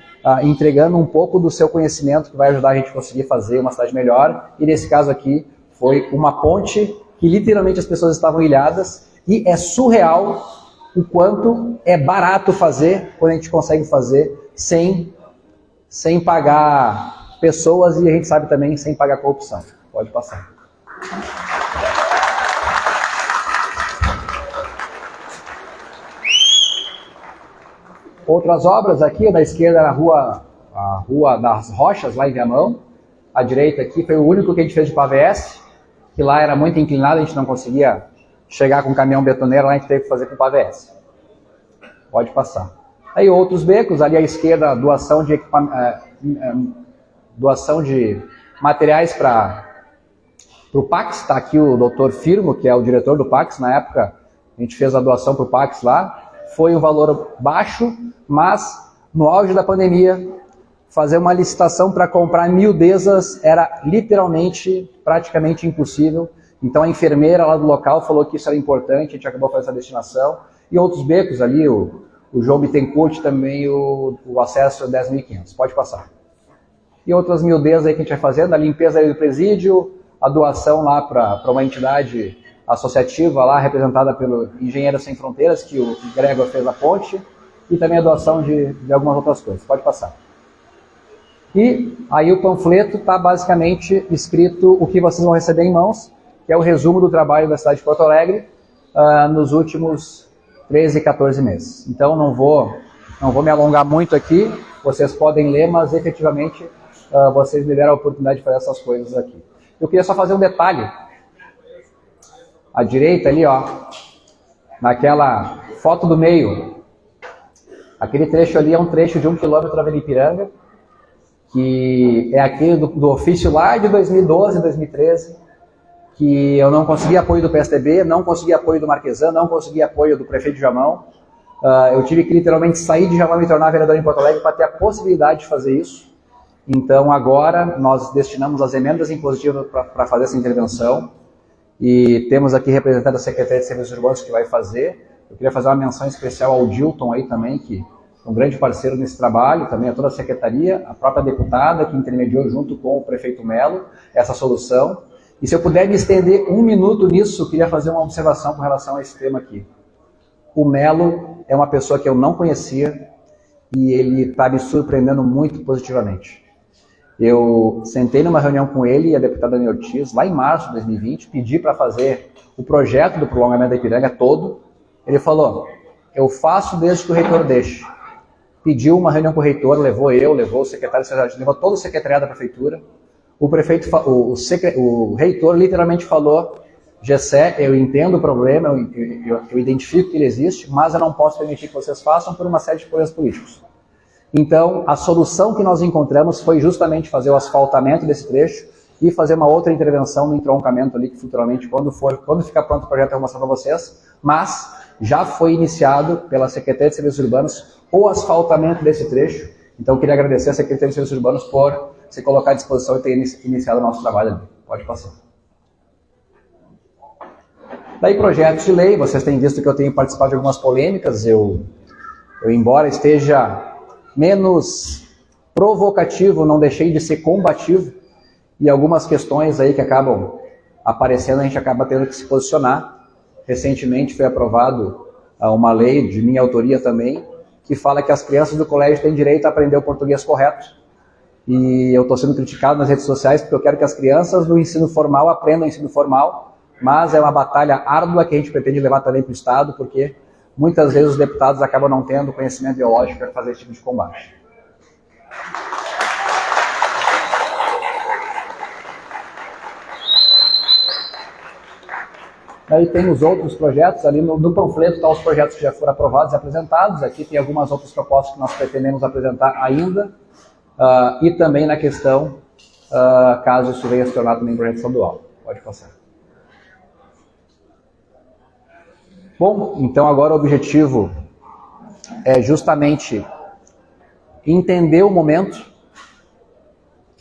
entregando um pouco do seu conhecimento que vai ajudar a gente a conseguir fazer uma cidade melhor. E nesse caso aqui, foi uma ponte que literalmente as pessoas estavam ilhadas, e é surreal o quanto é barato fazer quando a gente consegue fazer sem pagar pessoas e a gente sabe também sem pagar corrupção. Pode passar. Outras obras aqui, da esquerda era a Rua das Rochas, lá em Viamão. À direita aqui foi o único que a gente fez de pavés, que lá era muito inclinado, a gente não conseguia chegar com caminhão betoneiro, lá a gente teve que fazer com pavés. Pode passar. Aí outros becos, ali à esquerda, doação de materiais para o Pax. Está aqui o doutor Firmo, que é o diretor do Pax. Na época, a gente fez a doação para o Pax lá. Foi um valor baixo, mas no auge da pandemia, fazer uma licitação para comprar miudezas era literalmente, praticamente impossível. Então a enfermeira lá do local falou que isso era importante, a gente acabou fazendo essa destinação. E outros becos ali, o João Bittencourt também, o acesso 10.500. Pode passar. E outras miudezas aí que a gente vai fazendo, a limpeza aí do presídio, a doação lá para uma entidade associativa lá, representada pelo Engenheiros Sem Fronteiras, que o Gregor fez a ponte, e também a doação de algumas outras coisas. Pode passar. E aí o panfleto está basicamente escrito o que vocês vão receber em mãos, que é o resumo do trabalho da cidade de Porto Alegre nos últimos 13, 14 meses. Então não vou me alongar muito aqui, vocês podem ler, mas efetivamente vocês me deram a oportunidade de fazer essas coisas aqui. Eu queria só fazer um detalhe. À direita ali, ó, naquela foto do meio, aquele trecho ali é um trecho de 1 quilômetro da Avenida Ipiranga, que é aquele do ofício lá de 2012, 2013, que eu não consegui apoio do PSDB, não consegui apoio do Marquesan, não consegui apoio do prefeito de Jamão. Eu tive que literalmente sair de Jamão e me tornar vereador em Porto Alegre para ter a possibilidade de fazer isso. Então agora nós destinamos as emendas impositivas para fazer essa intervenção e temos aqui representante da Secretaria de Serviços Urbanos que vai fazer. Eu queria fazer uma menção especial ao Dilton aí também, que é um grande parceiro nesse trabalho, também a toda a Secretaria, a própria deputada que intermediou junto com o prefeito Melo essa solução. E se eu puder me estender 1 minuto nisso, eu queria fazer uma observação com relação a esse tema aqui. O Melo é uma pessoa que eu não conhecia e ele está me surpreendendo muito positivamente. Eu sentei numa reunião com ele e a deputada Dani Ortiz, lá em março de 2020, pedi para fazer o projeto do prolongamento da Ipiranga todo. Ele falou, eu faço desde que o reitor deixe. Pediu uma reunião com o reitor, levou o secretário de Seguridade, levou todo o secretariado da prefeitura. O reitor literalmente falou, Gessé, eu entendo o problema, eu identifico que ele existe, mas eu não posso permitir que vocês façam por uma série de problemas políticos. Então, a solução que nós encontramos foi justamente fazer o asfaltamento desse trecho e fazer uma outra intervenção no entroncamento ali, que futuramente, quando ficar pronto o projeto, eu vou mostrar para vocês, mas já foi iniciado pela Secretaria de Serviços Urbanos o asfaltamento desse trecho. Então, eu queria agradecer a Secretaria de Serviços Urbanos por se colocar à disposição e ter iniciado o nosso trabalho ali. Pode passar. Daí, projetos de lei, vocês têm visto que eu tenho participado de algumas polêmicas, eu embora esteja menos provocativo, não deixei de ser combativo, e algumas questões aí que acabam aparecendo, a gente acaba tendo que se posicionar. Recentemente foi aprovado uma lei de minha autoria também, que fala que as crianças do colégio têm direito a aprender o português correto, e eu estou sendo criticado nas redes sociais porque eu quero que as crianças do ensino formal aprendam o ensino formal, mas é uma batalha árdua que a gente pretende levar também para o Estado, porque muitas vezes os deputados acabam não tendo conhecimento biológico para fazer esse tipo de combate. Aí tem os outros projetos, ali no panfleto estão os projetos que já foram aprovados e apresentados, aqui tem algumas outras propostas que nós pretendemos apresentar ainda, e também na questão, caso isso venha se tornar também projeto estadual. Pode passar. Bom, então agora o objetivo é justamente entender o momento,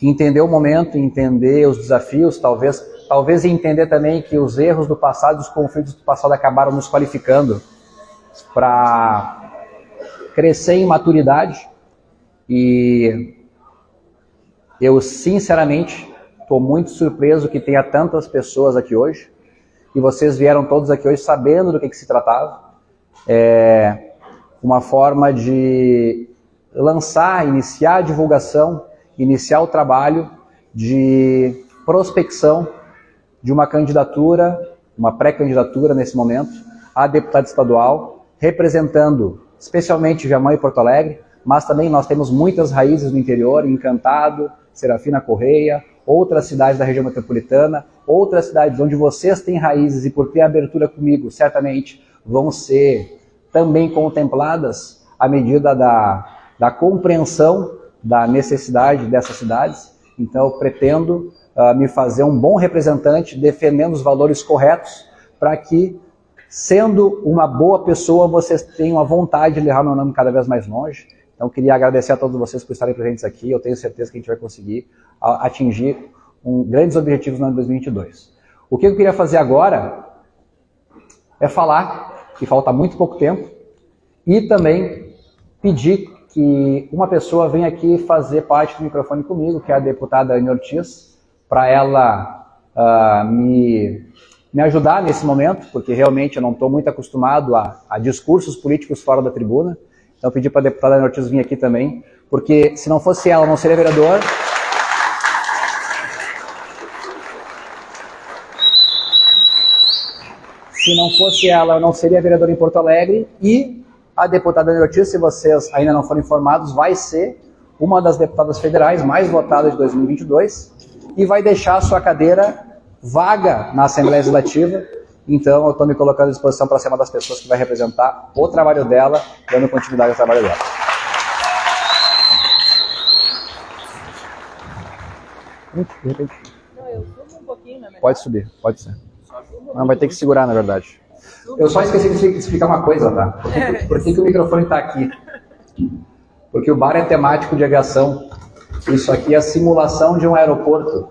entender os desafios, talvez entender também que os erros do passado, os conflitos do passado acabaram nos qualificando para crescer em maturidade. E eu sinceramente estou muito surpreso que tenha tantas pessoas aqui hoje. E vocês vieram todos aqui hoje sabendo do que se tratava. É uma forma de iniciar a divulgação, iniciar o trabalho de prospecção de uma candidatura, uma pré-candidatura nesse momento, a deputado estadual, representando especialmente Viamão e Porto Alegre, mas também nós temos muitas raízes no interior, Encantado, Serafina Correia, outras cidades da região metropolitana, outras cidades onde vocês têm raízes e por ter abertura comigo, certamente vão ser também contempladas à medida da compreensão da necessidade dessas cidades. Então eu pretendo me fazer um bom representante, defendendo os valores corretos, para que, sendo uma boa pessoa, vocês tenham a vontade de levar meu nome cada vez mais longe. Então, queria agradecer a todos vocês por estarem presentes aqui. Eu tenho certeza que a gente vai conseguir atingir grandes objetivos no ano de 2022. O que eu queria fazer agora é falar, que falta muito pouco tempo, e também pedir que uma pessoa venha aqui fazer parte do microfone comigo, que é a deputada Anne Ortiz, para ela me ajudar nesse momento, porque realmente eu não estou muito acostumado a discursos políticos fora da tribuna. Então eu pedi para a deputada Anne Ortiz vir aqui também, porque se não fosse ela, eu não seria vereador. Se não fosse ela, eu não seria vereador em Porto Alegre. E a deputada Anne Ortiz, se vocês ainda não forem informados, vai ser uma das deputadas federais mais votadas de 2022 e vai deixar a sua cadeira vaga na Assembleia Legislativa. Então, eu estou me colocando à disposição para ser uma das pessoas que vai representar o trabalho dela, dando continuidade ao trabalho dela. De repente. Não, eu subo um pouquinho, né? Pode subir, pode ser. Não, vai ter que segurar, na verdade. Eu só esqueci de explicar uma coisa, tá? Por que o microfone está aqui? Porque o bar é temático de aviação. Isso aqui é a simulação de um aeroporto.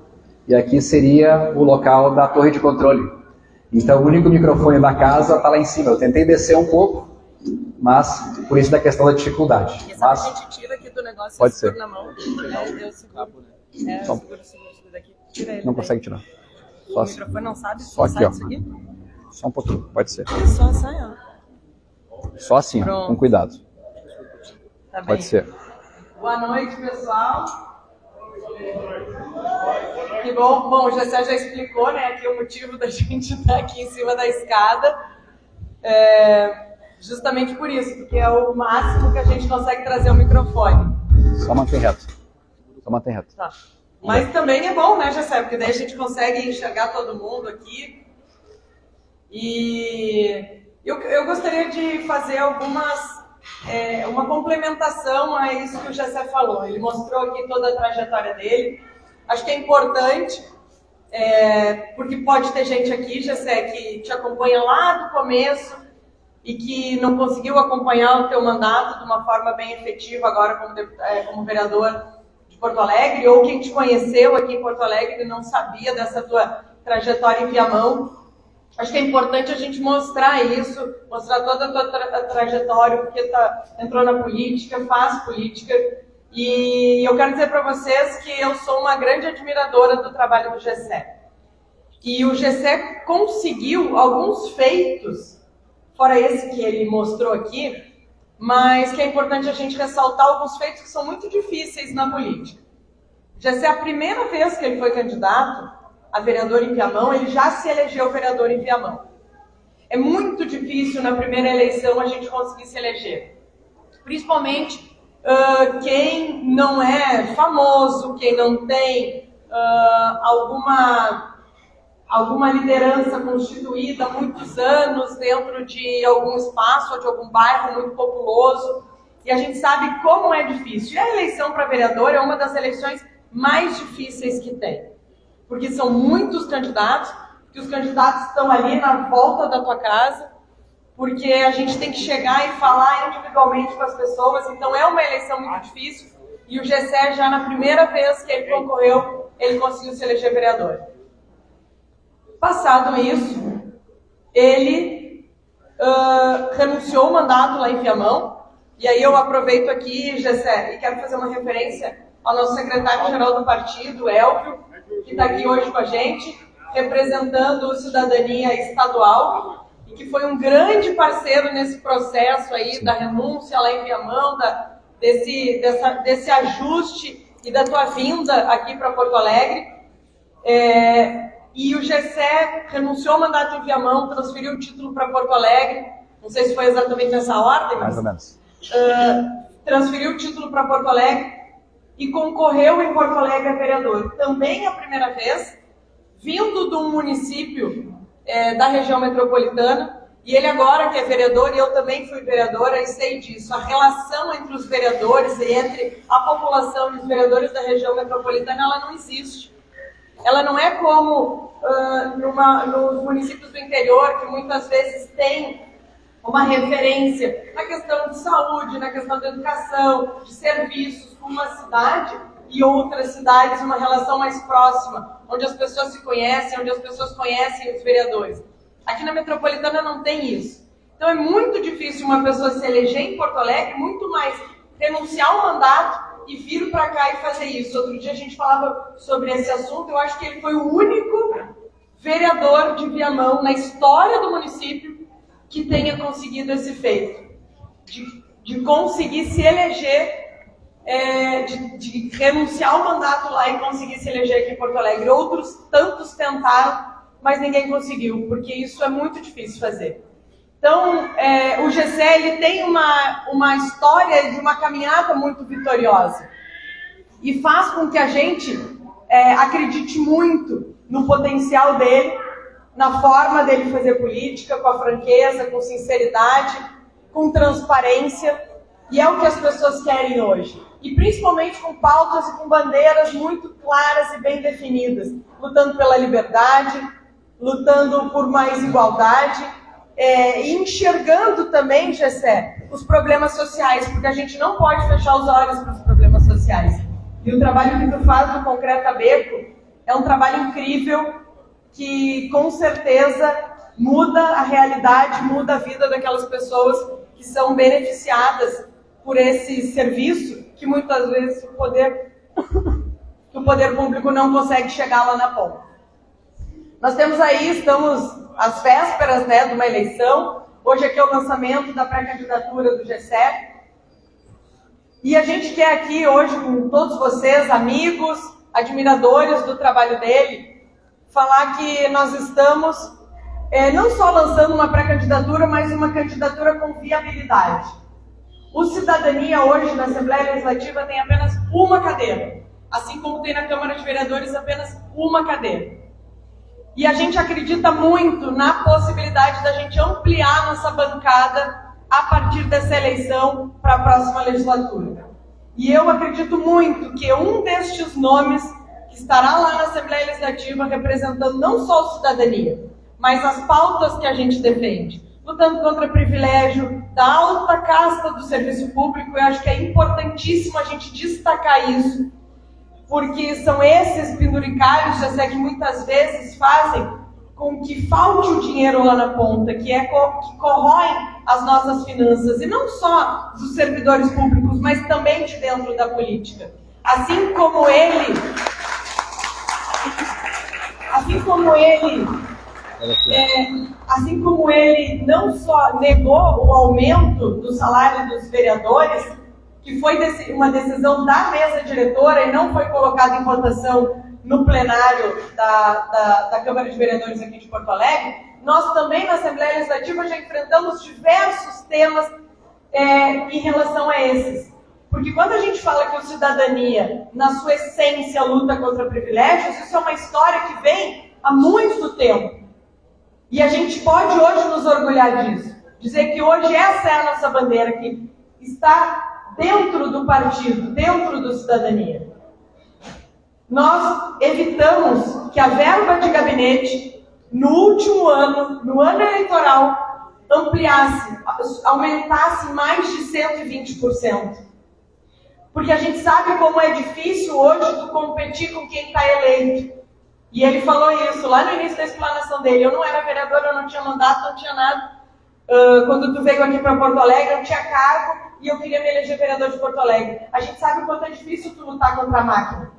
E aqui seria o local da torre de controle. Então, o único microfone da casa está lá em cima. Eu tentei descer um pouco, mas por isso da questão da dificuldade. E sabe, a gente tira aqui do negócio pode e ser. segura na mão. Eu seguro. Segura daqui. Tira ele. Não consegue tirar. O Só assim. microfone não sabe? Só aqui, sai ó. disso aqui? Só um pouquinho, pode ser. Só sai, ó. Só assim, ó, com cuidado. Tá bem. Pode ser. Boa noite, pessoal. Que bom. Bom, o Gessé já explicou, né, aqui o motivo da gente estar aqui em cima da escada. Justamente por isso, porque é o máximo que a gente consegue trazer o microfone. Só mantém reto. Só mantém reto. Tá. Mas também é bom, né, Gessé? Porque daí a gente consegue enxergar todo mundo aqui. E eu gostaria de fazer uma complementação a isso que o Gessé falou. Ele mostrou aqui toda a trajetória dele. Acho que é importante, porque pode ter gente aqui, Gessé, que te acompanha lá do começo e que não conseguiu acompanhar o teu mandato de uma forma bem efetiva agora como vereador de Porto Alegre, ou quem te conheceu aqui em Porto Alegre e não sabia dessa tua trajetória em Viamão. Acho que é importante a gente mostrar isso, mostrar toda a tua trajetória, porque entrou na política, faz política. E eu quero dizer para vocês que eu sou uma grande admiradora do trabalho do Gessé. E o Gessé conseguiu alguns feitos, fora esse que ele mostrou aqui, mas que é importante a gente ressaltar alguns feitos que são muito difíceis na política. O Gessé, a primeira vez que ele foi candidato a vereador em Viamão, ele já se elegeu vereador em Viamão. É muito difícil na primeira eleição a gente conseguir se eleger. Principalmente quem não é famoso, quem não tem alguma liderança constituída há muitos anos dentro de algum espaço ou de algum bairro muito populoso. E a gente sabe como é difícil. E a eleição para vereador é uma das eleições mais difíceis que tem. Porque são muitos candidatos, que os candidatos estão ali na volta da tua casa, porque a gente tem que chegar e falar individualmente com as pessoas, então é uma eleição muito difícil, e o Gessé, já na primeira vez que ele concorreu, ele conseguiu se eleger vereador. Passado isso, ele renunciou ao mandato lá em Viamão, e aí eu aproveito aqui, Gessé, e quero fazer uma referência ao nosso secretário-geral do partido, Elvio, que está aqui hoje com a gente, representando o Cidadania Estadual, e que foi um grande parceiro nesse processo aí da renúncia lá em Viamão, desse ajuste e da tua vinda aqui para Porto Alegre. E o Gessé renunciou ao mandato em Viamão, transferiu o título para Porto Alegre, não sei se foi exatamente nessa ordem, mais ou menos. transferiu o título para Porto Alegre e concorreu em Porto Alegre a vereador. Também a primeira vez, vindo de um município da região metropolitana, e ele agora que é vereador, e eu também fui vereadora e sei disso, a relação entre os vereadores e entre a população e os vereadores da região metropolitana, ela não existe. Ela não é como nos municípios do interior, que muitas vezes tem uma referência na questão de saúde, na questão de educação, de serviços, com uma cidade e outras cidades, uma relação mais próxima, onde as pessoas se conhecem, onde as pessoas conhecem os vereadores. Aqui na metropolitana não tem isso. Então é muito difícil uma pessoa se eleger em Porto Alegre, muito mais renunciar ao mandato e vir para cá e fazer isso. Outro dia a gente falava sobre esse assunto, eu acho que ele foi o único vereador de Viamão na história do município que tenha conseguido esse feito, de conseguir se eleger, de renunciar ao mandato lá e conseguir se eleger aqui em Porto Alegre. Outros tantos tentaram, mas ninguém conseguiu, porque isso é muito difícil fazer. Então, o GC ele tem uma história de uma caminhada muito vitoriosa e faz com que a gente acredite muito no potencial dele, na forma dele fazer política, com a franqueza, com sinceridade, com transparência, e é o que as pessoas querem hoje. E principalmente com pautas e com bandeiras muito claras e bem definidas, lutando pela liberdade, lutando por mais igualdade, e enxergando também, Gessé, os problemas sociais, porque a gente não pode fechar os olhos para os problemas sociais. E o trabalho que tu faz no Concreta Beco é um trabalho incrível, que com certeza muda a realidade, muda a vida daquelas pessoas que são beneficiadas por esse serviço, que muitas vezes o poder público não consegue chegar lá na ponta. Nós temos aí, estamos às vésperas de uma eleição, hoje aqui é o lançamento da pré-candidatura do GCE, e a gente quer aqui hoje com todos vocês, amigos, admiradores do trabalho dele, falar que nós estamos não só lançando uma pré-candidatura, mas uma candidatura com viabilidade. O Cidadania hoje na Assembleia Legislativa tem apenas uma cadeira, assim como tem na Câmara de Vereadores apenas uma cadeira. E a gente acredita muito na possibilidade da gente ampliar nossa bancada a partir dessa eleição para a próxima legislatura. E eu acredito muito que um destes nomes que estará lá na Assembleia Legislativa representando não só o Cidadania, mas as pautas que a gente defende, lutando contra privilégio, da alta casta do serviço público. Eu acho que é importantíssimo a gente destacar isso, porque são esses penduricalhos, já sei, que muitas vezes fazem com que falte o dinheiro lá na ponta, que corroem as nossas finanças, e não só dos servidores públicos, mas também de dentro da política. Assim como ele não só negou o aumento do salário dos vereadores, que foi uma decisão da mesa diretora e não foi colocada em votação no plenário da Câmara de Vereadores aqui de Porto Alegre, nós também na Assembleia Legislativa já enfrentamos diversos temas em relação a esses. Porque quando a gente fala que o Cidadania, na sua essência, luta contra privilégios, isso é uma história que vem há muito tempo. E a gente pode hoje nos orgulhar disso. Dizer que hoje essa é a nossa bandeira, que está dentro do partido, dentro do Cidadania. Nós evitamos que a verba de gabinete, no último ano, no ano eleitoral, ampliasse, aumentasse mais de 120%. Porque a gente sabe como é difícil hoje tu competir com quem está eleito. E ele falou isso lá no início da explanação dele. Eu não era vereador, eu não tinha mandato, não tinha nada. Quando tu veio aqui para Porto Alegre, eu tinha cargo e eu queria me eleger vereador de Porto Alegre. A gente sabe o quanto é difícil tu lutar contra a máquina.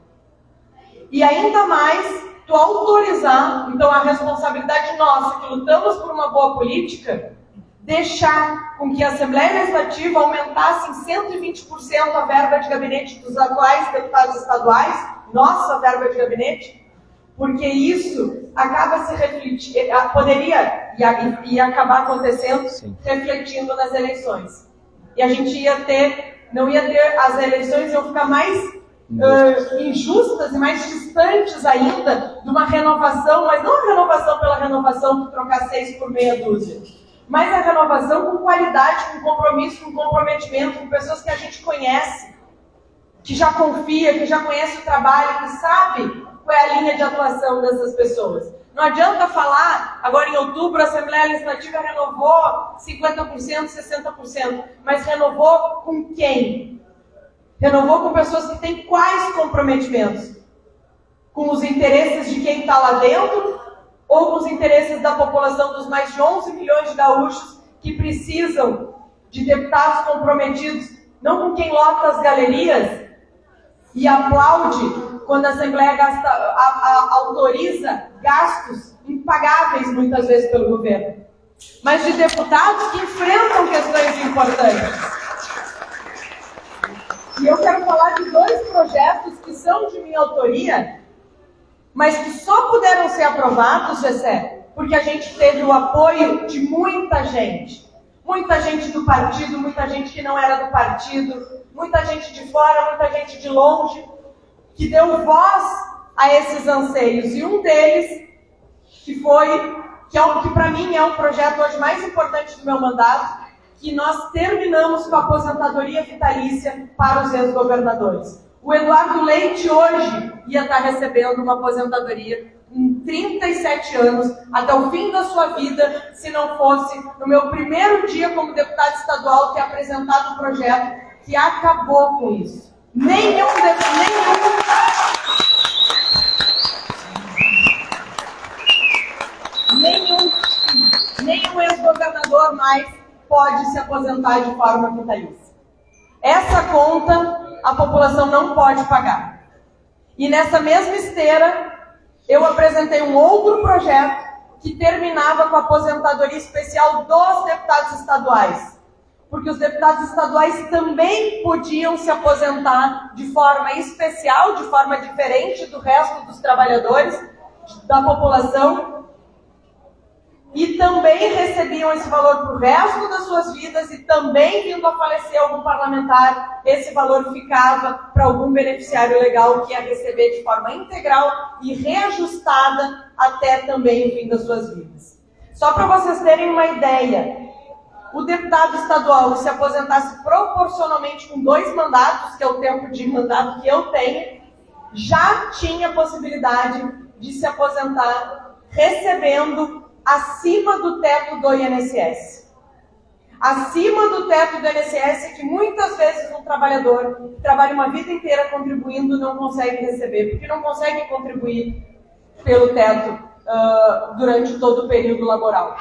E ainda mais tu autorizar, então, a responsabilidade nossa, que lutamos por uma boa política, deixar com que a Assembleia Legislativa aumentasse em 120% a verba de gabinete dos atuais deputados estaduais, nossa verba de gabinete, porque isso acaba se refletindo, poderia e acabar acontecendo, sim, refletindo nas eleições. E a gente não ia ter, as eleições iam ficar mais injustas e mais distantes ainda de uma renovação, mas não a renovação pela renovação, de trocar 6 por meia dúzia, mas a renovação com qualidade, com compromisso, com comprometimento, com pessoas que a gente conhece, que já confia, que já conhece o trabalho, que sabe qual é a linha de atuação dessas pessoas. Não adianta falar, agora em outubro a Assembleia Legislativa renovou 50%, 60%, mas renovou com quem? Renovou com pessoas que têm quais comprometimentos? Com os interesses de quem está lá dentro ou com os interesses da população dos mais de 11 milhões de gaúchos que precisam de deputados comprometidos, não com quem lota as galerias e aplaude quando a Assembleia autoriza gastos impagáveis muitas vezes pelo governo, mas de deputados que enfrentam questões importantes. E eu quero falar de 2 projetos que são de minha autoria, mas que só puderam ser aprovados, Gessé, porque a gente teve o apoio de muita gente do partido, muita gente que não era do partido, muita gente de fora, muita gente de longe, que deu voz a esses anseios. E um deles, que para mim é o projeto hoje mais importante do meu mandato, que nós terminamos com a aposentadoria vitalícia para os ex-governadores. O Eduardo Leite hoje ia estar recebendo uma aposentadoria em 37 anos, até o fim da sua vida, se não fosse no meu primeiro dia como deputado estadual ter apresentado um projeto que acabou com isso. Nenhum ex-governador mais pode se aposentar de forma vitalícia. Essa conta a população não pode pagar. E nessa mesma esteira, eu apresentei um outro projeto que terminava com a aposentadoria especial dos deputados estaduais. Porque os deputados estaduais também podiam se aposentar de forma especial, de forma diferente do resto dos trabalhadores, da população, e também recebiam esse valor para o resto das suas vidas, e também, vindo a falecer algum parlamentar, esse valor ficava para algum beneficiário legal que ia receber de forma integral e reajustada até também o fim das suas vidas. Só para vocês terem uma ideia, o deputado estadual que se aposentasse proporcionalmente com 2 mandatos, que é o tempo de mandato que eu tenho, já tinha possibilidade de se aposentar recebendo acima do teto do INSS. Acima do teto do INSS, que muitas vezes um trabalhador que trabalha uma vida inteira contribuindo não consegue receber, porque não consegue contribuir pelo teto durante todo o período laboral.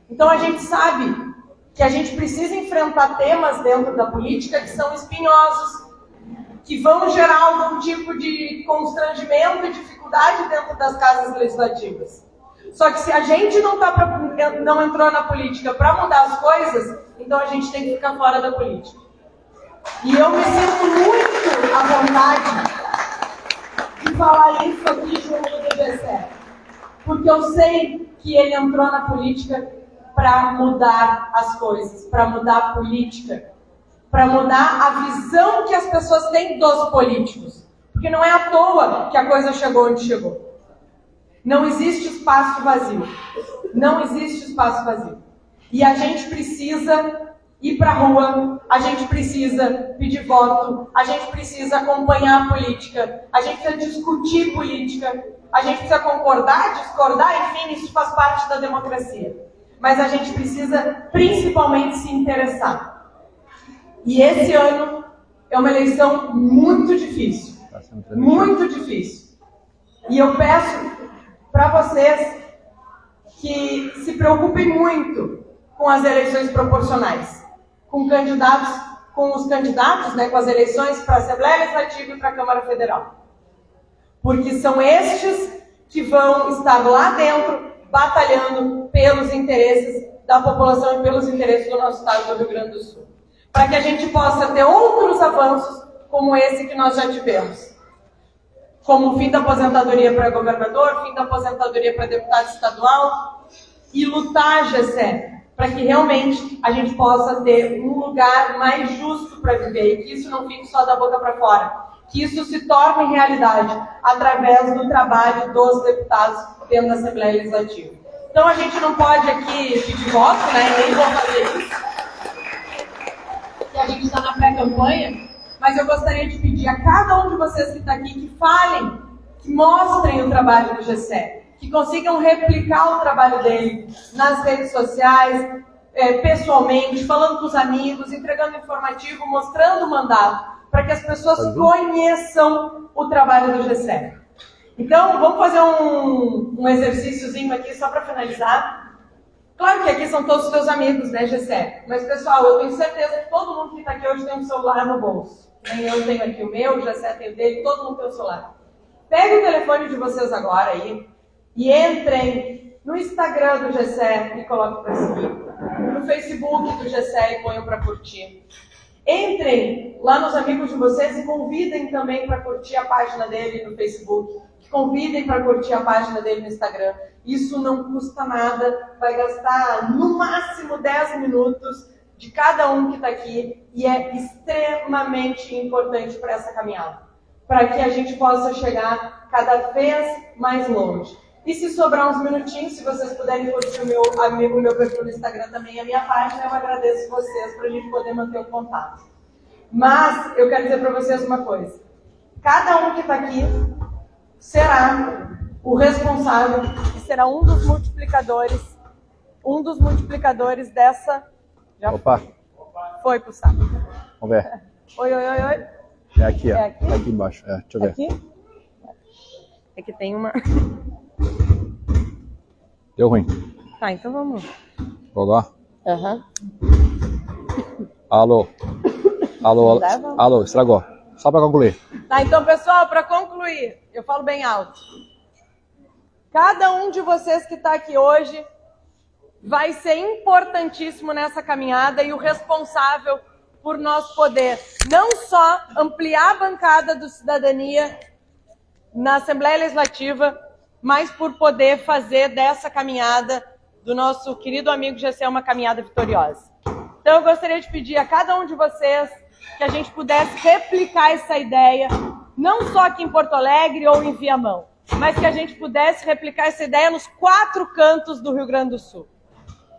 Então a gente sabe que a gente precisa enfrentar temas dentro da política que são espinhosos, que vão gerar algum tipo de constrangimento e dificuldade dentro das casas legislativas. Só que se a gente não entrou na política para mudar as coisas, então a gente tem que ficar fora da política. E eu me sinto muito à vontade de falar isso aqui junto do Gessé, porque eu sei que ele entrou na política para mudar as coisas, para mudar a política, para mudar a visão que as pessoas têm dos políticos. Porque não é à toa que a coisa chegou onde chegou. Não existe espaço vazio. Não existe espaço vazio. E a gente precisa ir para a rua, a gente precisa pedir voto, a gente precisa acompanhar a política, a gente precisa discutir política, a gente precisa concordar, discordar, enfim, isso faz parte da democracia. Mas a gente precisa principalmente se interessar. E esse ano é uma eleição muito difícil. Muito difícil. E eu peço para vocês que se preocupem muito com as eleições proporcionais, com os candidatos, com as eleições para a Assembleia Legislativa e para a Câmara Federal. Porque são estes que vão estar lá dentro batalhando pelos interesses da população e pelos interesses do nosso estado do Rio Grande do Sul. Para que a gente possa ter outros avanços como esse que nós já tivemos. Como o fim da aposentadoria para governador, fim da aposentadoria para deputado estadual, e lutar, Gessé, para que realmente a gente possa ter um lugar mais justo para viver e que isso não fique só da boca para fora, que isso se torne realidade através do trabalho dos deputados dentro da Assembleia Legislativa. Então a gente não pode aqui pedir voto, né? Nem vou fazer isso, que a gente está na pré-campanha, mas eu gostaria de pedir a cada um de vocês que está aqui que falem, que mostrem o trabalho do GCE, que consigam replicar o trabalho dele nas redes sociais, pessoalmente, falando com os amigos, entregando informativo, mostrando o mandato, para que as pessoas conheçam o trabalho do GCE. Então, vamos fazer um exercíciozinho aqui só para finalizar. Claro que aqui são todos os teus amigos, né, GCE? Mas, pessoal, eu tenho certeza que todo mundo que está aqui hoje tem um celular no bolso. Eu tenho aqui o meu, o GCE tem o dele, todo mundo tem um celular. Pegue o telefone de vocês agora aí e entrem no Instagram do GCE e coloquem para seguir. No Facebook do GCE e ponham para curtir. Entrem lá nos amigos de vocês e convidem também para curtir a página dele no Facebook. Convidem para curtir a página dele no Instagram. Isso não custa nada, vai gastar no máximo 10 minutos de cada um que está aqui e é extremamente importante para essa caminhada, para que a gente possa chegar cada vez mais longe. E se sobrar uns minutinhos, se vocês puderem curtir o meu perfil no Instagram também, a minha página, eu agradeço vocês para a gente poder manter o contato. Mas eu quero dizer para vocês uma coisa. Cada um que está aqui será o responsável e será um dos multiplicadores dessa... Já Opa! Foi pro saco. Vamos ver. Oi. É aqui, ó. É aqui? É aqui embaixo. Deixa eu ver. Aqui? É que tem uma... Deu ruim. Tá, então vamos. Vou Aham. Alô, estragou. Só para concluir. Tá, então, pessoal, para concluir, eu falo bem alto. Cada um de vocês que está aqui hoje vai ser importantíssimo nessa caminhada e o responsável por nós poder não só ampliar a bancada do Cidadania na Assembleia Legislativa, mas por poder fazer dessa caminhada do nosso querido amigo GCE uma caminhada vitoriosa. Então eu gostaria de pedir a cada um de vocês que a gente pudesse replicar essa ideia, não só aqui em Porto Alegre ou em Viamão, mas que a gente pudesse replicar essa ideia nos 4 cantos do Rio Grande do Sul.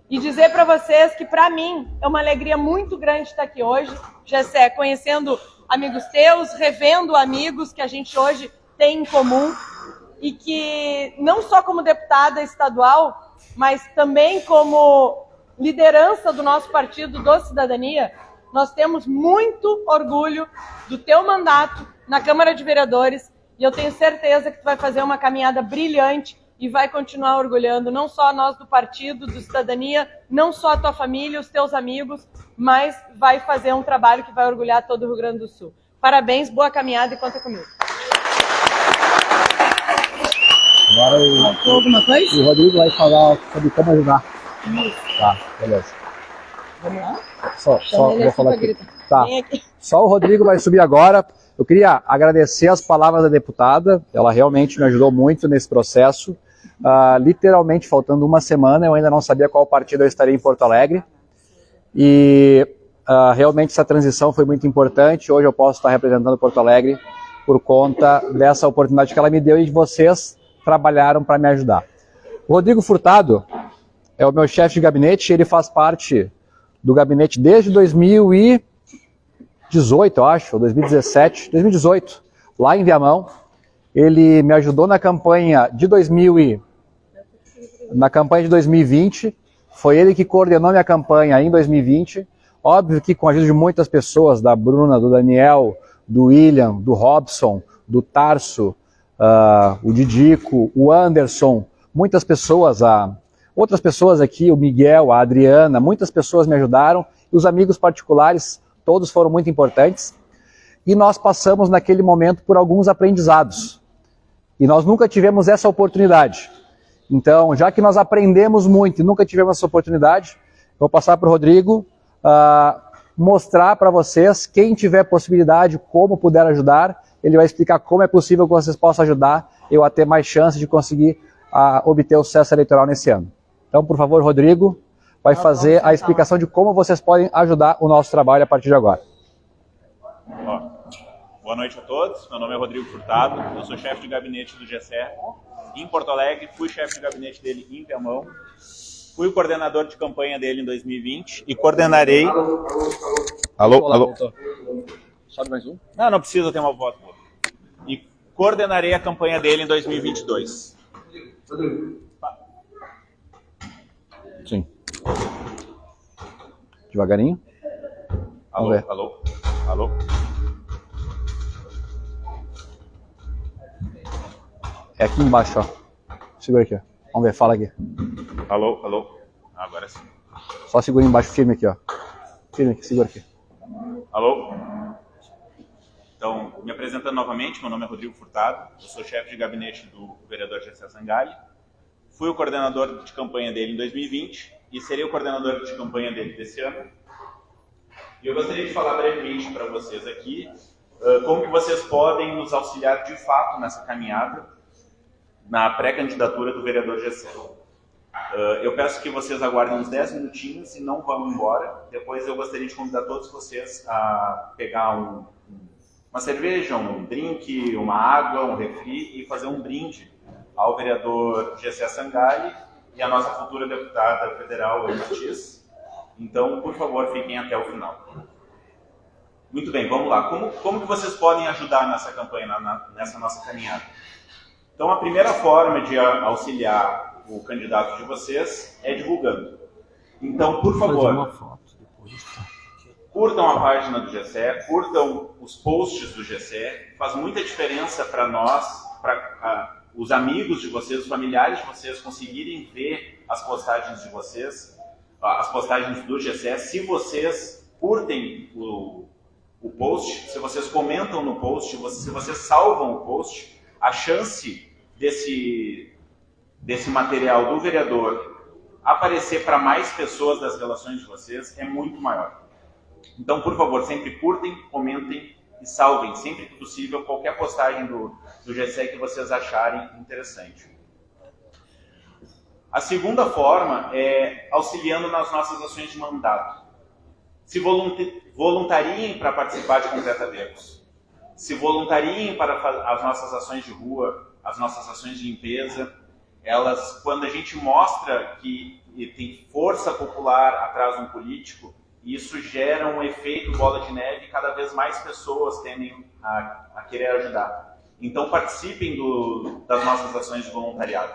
E dizer para vocês que, para mim, é uma alegria muito grande estar aqui hoje, GCE, conhecendo amigos teus, revendo amigos que a gente hoje tem em comum, e que, não só como deputada estadual, mas também como liderança do nosso partido do Cidadania, nós temos muito orgulho do teu mandato na Câmara de Vereadores, e eu tenho certeza que tu vai fazer uma caminhada brilhante e vai continuar orgulhando não só nós do partido, do Cidadania, não só a tua família, os teus amigos, mas vai fazer um trabalho que vai orgulhar todo o Rio Grande do Sul. Parabéns, boa caminhada e conta comigo. Agora alguma coisa? o Rodrigo vai falar sobre como ajudar. Tá, beleza. Vamos lá? Só vou falar aqui. Tá. Aqui. Só o Rodrigo vai subir agora. Eu queria agradecer as palavras da deputada. Ela realmente me ajudou muito nesse processo. Literalmente, faltando uma semana, eu ainda não sabia qual partido eu estaria em Porto Alegre. E realmente essa transição foi muito importante. Hoje eu posso estar representando Porto Alegre por conta dessa oportunidade que ela me deu e vocês trabalharam para me ajudar. O Rodrigo Furtado é o meu chefe de gabinete, ele faz parte do gabinete desde 2018, eu acho, ou 2017, 2018, lá em Viamão. Ele me ajudou na campanha de 2020, foi ele que coordenou minha campanha em 2020, óbvio que com a ajuda de muitas pessoas, da Bruna, do Daniel, do William, do Robson, do Tarso, o Didico, o Anderson, muitas pessoas, outras pessoas aqui, o Miguel, a Adriana, muitas pessoas me ajudaram, e os amigos particulares, todos foram muito importantes, e nós passamos naquele momento por alguns aprendizados, e nós nunca tivemos essa oportunidade. Então, já que nós aprendemos muito e nunca tivemos essa oportunidade, vou passar para o Rodrigo mostrar para vocês, quem tiver possibilidade, como puder ajudar, ele vai explicar como é possível que vocês possam ajudar eu a ter mais chance de conseguir obter o sucesso eleitoral nesse ano. Então, por favor, Rodrigo, vai fazer a explicação de como vocês podem ajudar o nosso trabalho a partir de agora. Boa noite a todos, meu nome é Rodrigo Furtado, eu sou chefe de gabinete do GCE em Porto Alegre, fui chefe de gabinete dele em Viamão, fui o coordenador de campanha dele em 2020 e coordenarei... Alô? Sobe mais um. Não precisa ter uma voz boa. E coordenarei a campanha dele em 2022. Sim. Devagarinho. Vamos ver. Alô? É aqui embaixo, ó. Segura aqui, ó. Vamos ver, fala aqui. Alô? Agora sim. Só segura embaixo, firme aqui, ó. Firme aqui, segura aqui. Alô? Então, me apresentando novamente, meu nome é Rodrigo Furtado, eu sou chefe de gabinete do vereador Gessé Sangalli. Fui o coordenador de campanha dele em 2020 e serei o coordenador de campanha dele desse ano. E eu gostaria de falar brevemente para vocês aqui como que vocês podem nos auxiliar de fato nessa caminhada na pré-candidatura do vereador Gessé. Eu peço que vocês aguardem uns 10 minutinhos e não vão embora. Depois eu gostaria de convidar todos vocês a pegar uma cerveja, um drink, uma água, um refri e fazer um brinde ao vereador Gessé Sangalli e à nossa futura deputada federal, Eli Matias. Então, por favor, fiquem até o final. Muito bem, vamos lá. Como que vocês podem ajudar nessa campanha, nessa nossa caminhada? Então, a primeira forma de auxiliar o candidato de vocês é divulgando. Então, por favor, curtam a página do Gessé, curtam os posts do Gessé. Faz muita diferença para nós, para os amigos de vocês, os familiares de vocês conseguirem ver as postagens de vocês, as postagens do Gessé. Se vocês curtem o post, se vocês comentam no post, se vocês salvam o post, a chance desse material do vereador aparecer para mais pessoas das relações de vocês é muito maior. Então, por favor, sempre curtem, comentem e salvem, sempre que possível, qualquer postagem do Gessé que vocês acharem interessante. A segunda forma é auxiliando nas nossas ações de mandato. Se voluntariem para participar de Concreta Becos. Se voluntariem para as nossas ações de rua, as nossas ações de limpeza. Elas, quando a gente mostra que tem força popular atrás de um político, isso gera um efeito bola de neve e cada vez mais pessoas tendem a querer ajudar. Então participem das nossas ações de voluntariado.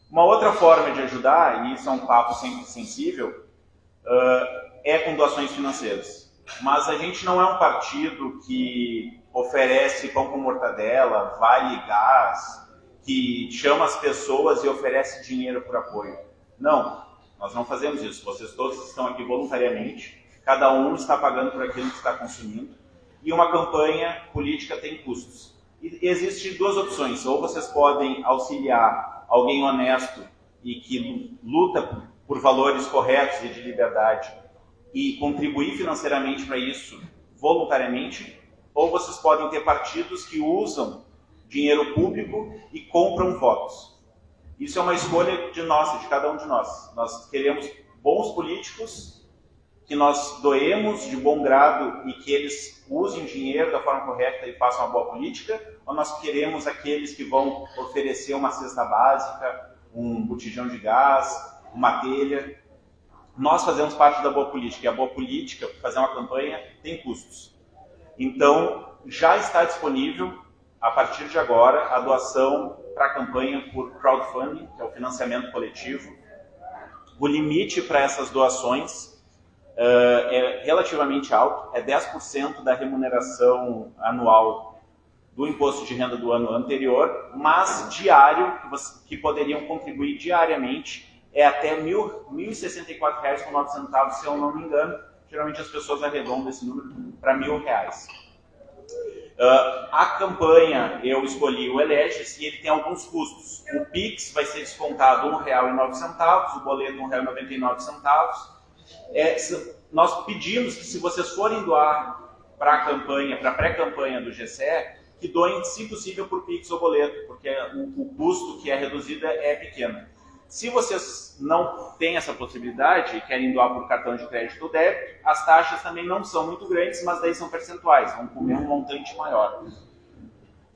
Uma outra forma de ajudar, e isso é um papo sempre sensível, é com doações financeiras. Mas a gente não é um partido que oferece pão com mortadela, vale gás, que chama as pessoas e oferece dinheiro por apoio. Não, nós não fazemos isso. Vocês todos estão aqui voluntariamente, cada um está pagando por aquilo que está consumindo, e uma campanha política tem custos. E existem duas opções: ou vocês podem auxiliar alguém honesto e que luta por valores corretos e de liberdade e contribuir financeiramente para isso voluntariamente, ou vocês podem ter partidos que usam dinheiro público e compram votos. Isso é uma escolha de cada um de nós. Nós queremos bons políticos, que nós doemos de bom grado e que eles usem dinheiro da forma correta e façam uma boa política, ou nós queremos aqueles que vão oferecer uma cesta básica, um botijão de gás, uma telha. Nós fazemos parte da boa política, e a boa política, fazer uma campanha, tem custos. Então, já está disponível, a partir de agora, a doação para a campanha por crowdfunding, que é o financiamento coletivo. O limite para essas doações é relativamente alto, é 10% da remuneração anual do imposto de renda do ano anterior, mas diário, que poderiam contribuir diariamente, é até R$ 1.064,09, se eu não me engano. Geralmente as pessoas arredondam esse número para R$ 1.000. A campanha, eu escolhi o Eleges e ele tem alguns custos. O Pix vai ser descontado R$ 1,09, o boleto R$ 1,99. Nós pedimos que, se vocês forem doar para a campanha, para a pré-campanha do Gessé, que doem, se possível, por Pix ou boleto, porque o custo que é reduzido é pequeno. Se vocês não têm essa possibilidade e querem doar por cartão de crédito ou débito, as taxas também não são muito grandes, mas daí são percentuais, vão comer um montante maior.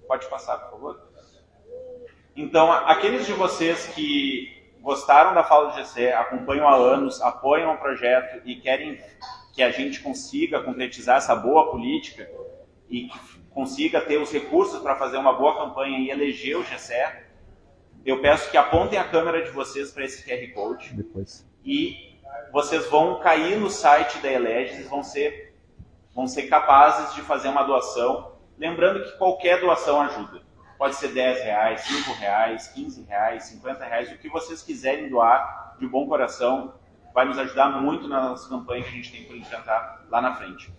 Pode passar, por favor. Então, aqueles de vocês que gostaram da fala do GCE, acompanham há anos, apoiam o projeto e querem que a gente consiga concretizar essa boa política e que consiga ter os recursos para fazer uma boa campanha e eleger o GCE, eu peço que apontem a câmera de vocês para esse QR Code. Depois. E vocês vão cair no site da Eleges e vão ser capazes de fazer uma doação. Lembrando que qualquer doação ajuda. Pode ser R$10, R$5, R$15, R$50, o que vocês quiserem doar de bom coração, vai nos ajudar muito nas campanhas que a gente tem por enfrentar lá na frente.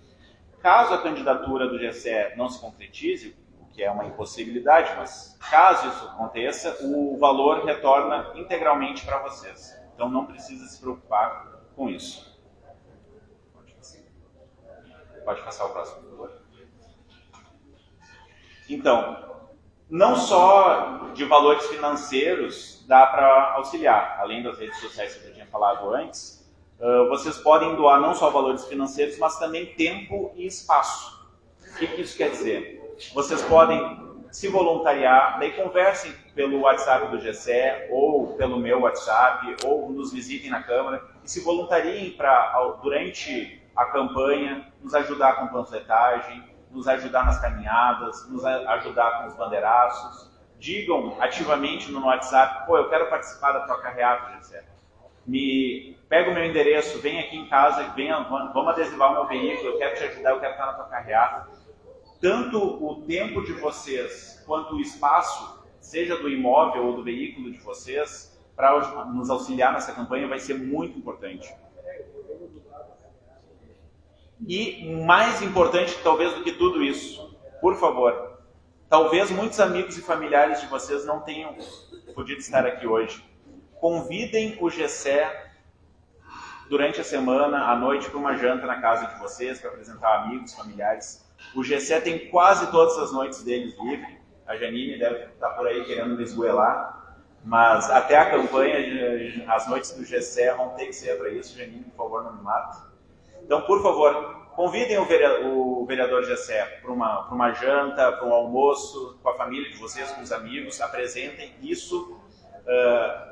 Caso a candidatura do GCE não se concretize, que é uma impossibilidade, mas caso isso aconteça, o valor retorna integralmente para vocês. Então não precisa se preocupar com isso. Pode passar o próximo, por favor. Então, não só de valores financeiros dá para auxiliar, além das redes sociais que eu já tinha falado antes, vocês podem doar não só valores financeiros, mas também tempo e espaço. O que isso quer dizer? Vocês podem se voluntariar, daí conversem pelo WhatsApp do GCE ou pelo meu WhatsApp, ou nos visitem na Câmara e se voluntariem para, durante a campanha, nos ajudar com panfletagem, nos ajudar nas caminhadas, nos ajudar com os bandeiraços. Digam ativamente no WhatsApp, pô, eu quero participar da tua carreata, GCE. Pega o meu endereço, vem aqui em casa, vamos adesivar o meu veículo, eu quero te ajudar, eu quero estar na tua carreata. Tanto o tempo de vocês, quanto o espaço, seja do imóvel ou do veículo de vocês, para nos auxiliar nessa campanha vai ser muito importante. E mais importante, talvez, do que tudo isso, por favor, talvez muitos amigos e familiares de vocês não tenham podido estar aqui hoje. Convidem o GCE durante a semana, à noite, para uma janta na casa de vocês, para apresentar amigos, familiares. O GCE tem quase todas as noites deles livres. A Janine deve estar por aí querendo me esgoelar. Mas até a campanha, as noites do GCE vão ter que ser para isso. Janine, por favor, não me mate. Então, por favor, convidem o vereador GCE para uma janta, para um almoço, com a família de vocês, com os amigos. Apresentem isso.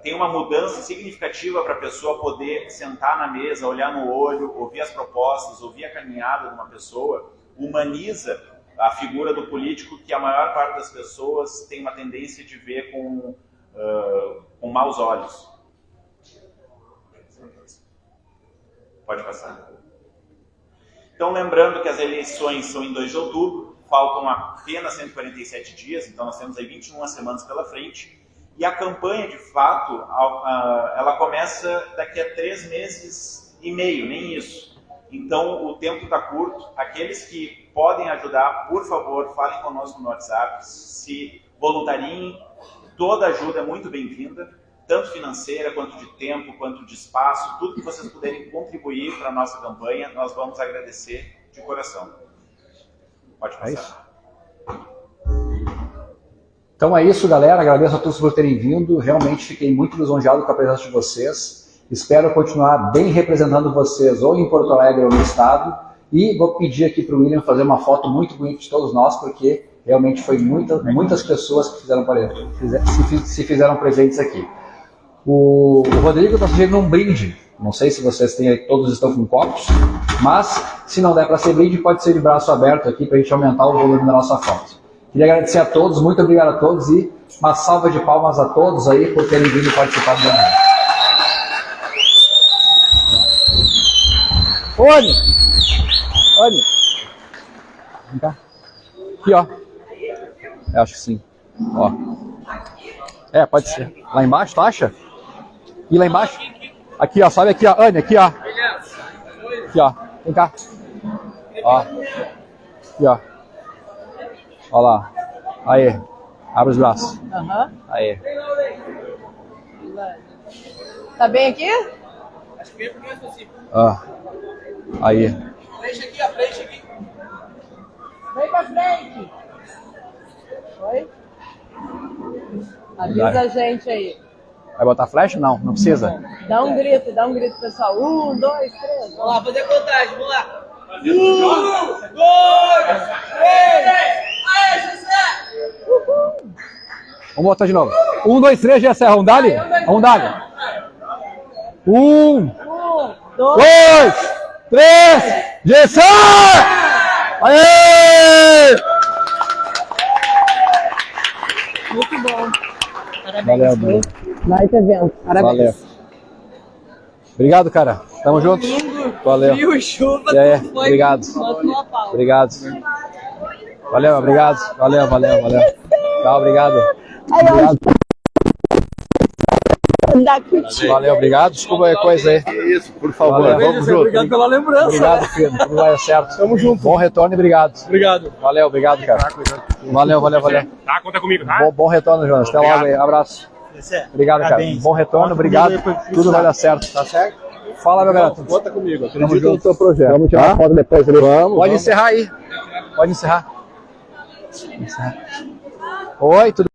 Tem uma mudança significativa para a pessoa poder sentar na mesa, olhar no olho, ouvir as propostas, ouvir a caminhada de uma pessoa. Humaniza a figura do político que a maior parte das pessoas tem uma tendência de ver com maus olhos. Pode passar. Então, lembrando que as eleições são em 2 de outubro, faltam apenas 147 dias, então nós temos aí 21 semanas pela frente, e a campanha, de fato, ela começa daqui a 3 meses e meio, nem isso. Então, o tempo está curto. Aqueles que podem ajudar, por favor, falem conosco no WhatsApp, se voluntariem. Toda ajuda é muito bem-vinda, tanto financeira, quanto de tempo, quanto de espaço. Tudo que vocês puderem contribuir para a nossa campanha, nós vamos agradecer de coração. Pode passar. É isso. Então é isso, galera. Agradeço a todos por terem vindo. Realmente fiquei muito lisonjeado com a presença de vocês. Espero continuar bem representando vocês, ou em Porto Alegre ou no estado. E vou pedir aqui para o William fazer uma foto muito bonita de todos nós, porque realmente foi muitas pessoas que se fizeram presentes aqui. O Rodrigo está sugerindo um brinde. Não sei se vocês têm aí, todos estão com copos, mas se não der para ser brinde, pode ser de braço aberto aqui para a gente aumentar o volume da nossa foto. Queria agradecer a todos, muito obrigado a todos e uma salva de palmas a todos aí por terem vindo participar do evento. Oni! Vem cá. Aqui, ó. Eu acho que sim. Ó. Pode ser. Lá embaixo, tu acha? E lá embaixo? Aqui, ó. Sobe aqui, ó. Anne, aqui, ó. Aqui, ó. Vem cá. Ó. Aqui, ó. Ó lá. Aí. Abre os braços. Aí. Tá bem aqui? Acho que vem porque é possível. Ó. Aí. Frente aqui, a frente aqui. Vem pra frente. Oi? Avisa a gente aí. Vai botar flecha? Não, não precisa. Dá um grito, pessoal. 1, 2, 3. Vamos lá, fazer contagem, vamos lá. 1, 2, 3. Aê, José! Vamos botar de novo. 1, 2, 3, Gessé. Vamos dar-lhe? Vamos dar-lhe. 1, 2, 3, Gessé! Aê! Muito bom. Parabéns. Valeu, Bruno. Vai ter evento. Parabéns. Valeu. Obrigado, cara. Tamo junto. Domingo, Valeu. frio, chuva, E aí, tudo foi obrigado. uma pau. Obrigado. Valeu, obrigado. Valeu. Tá, obrigado. Obrigado. Valeu, obrigado. Desculpa qualquer coisa aí. Isso, por favor. Valeu. Vamos junto. Obrigado pela lembrança. Obrigado, filho. Tudo vai dar certo. Tamo junto. Bom retorno e obrigado. Obrigado. Valeu, obrigado, cara. Valeu. Tá, conta comigo, tá? Bom retorno, Jonas. Até logo aí. Abraço. Obrigado, cara. Bom retorno, obrigado. Tudo vai dar certo. Tá certo? Fala, meu garoto. Conta comigo. Tamo Acredito junto. no seu projeto. Vamos tirar tá? foto depois ali. Vamos. Pode encerrar aí. Pode encerrar. Oi, tudo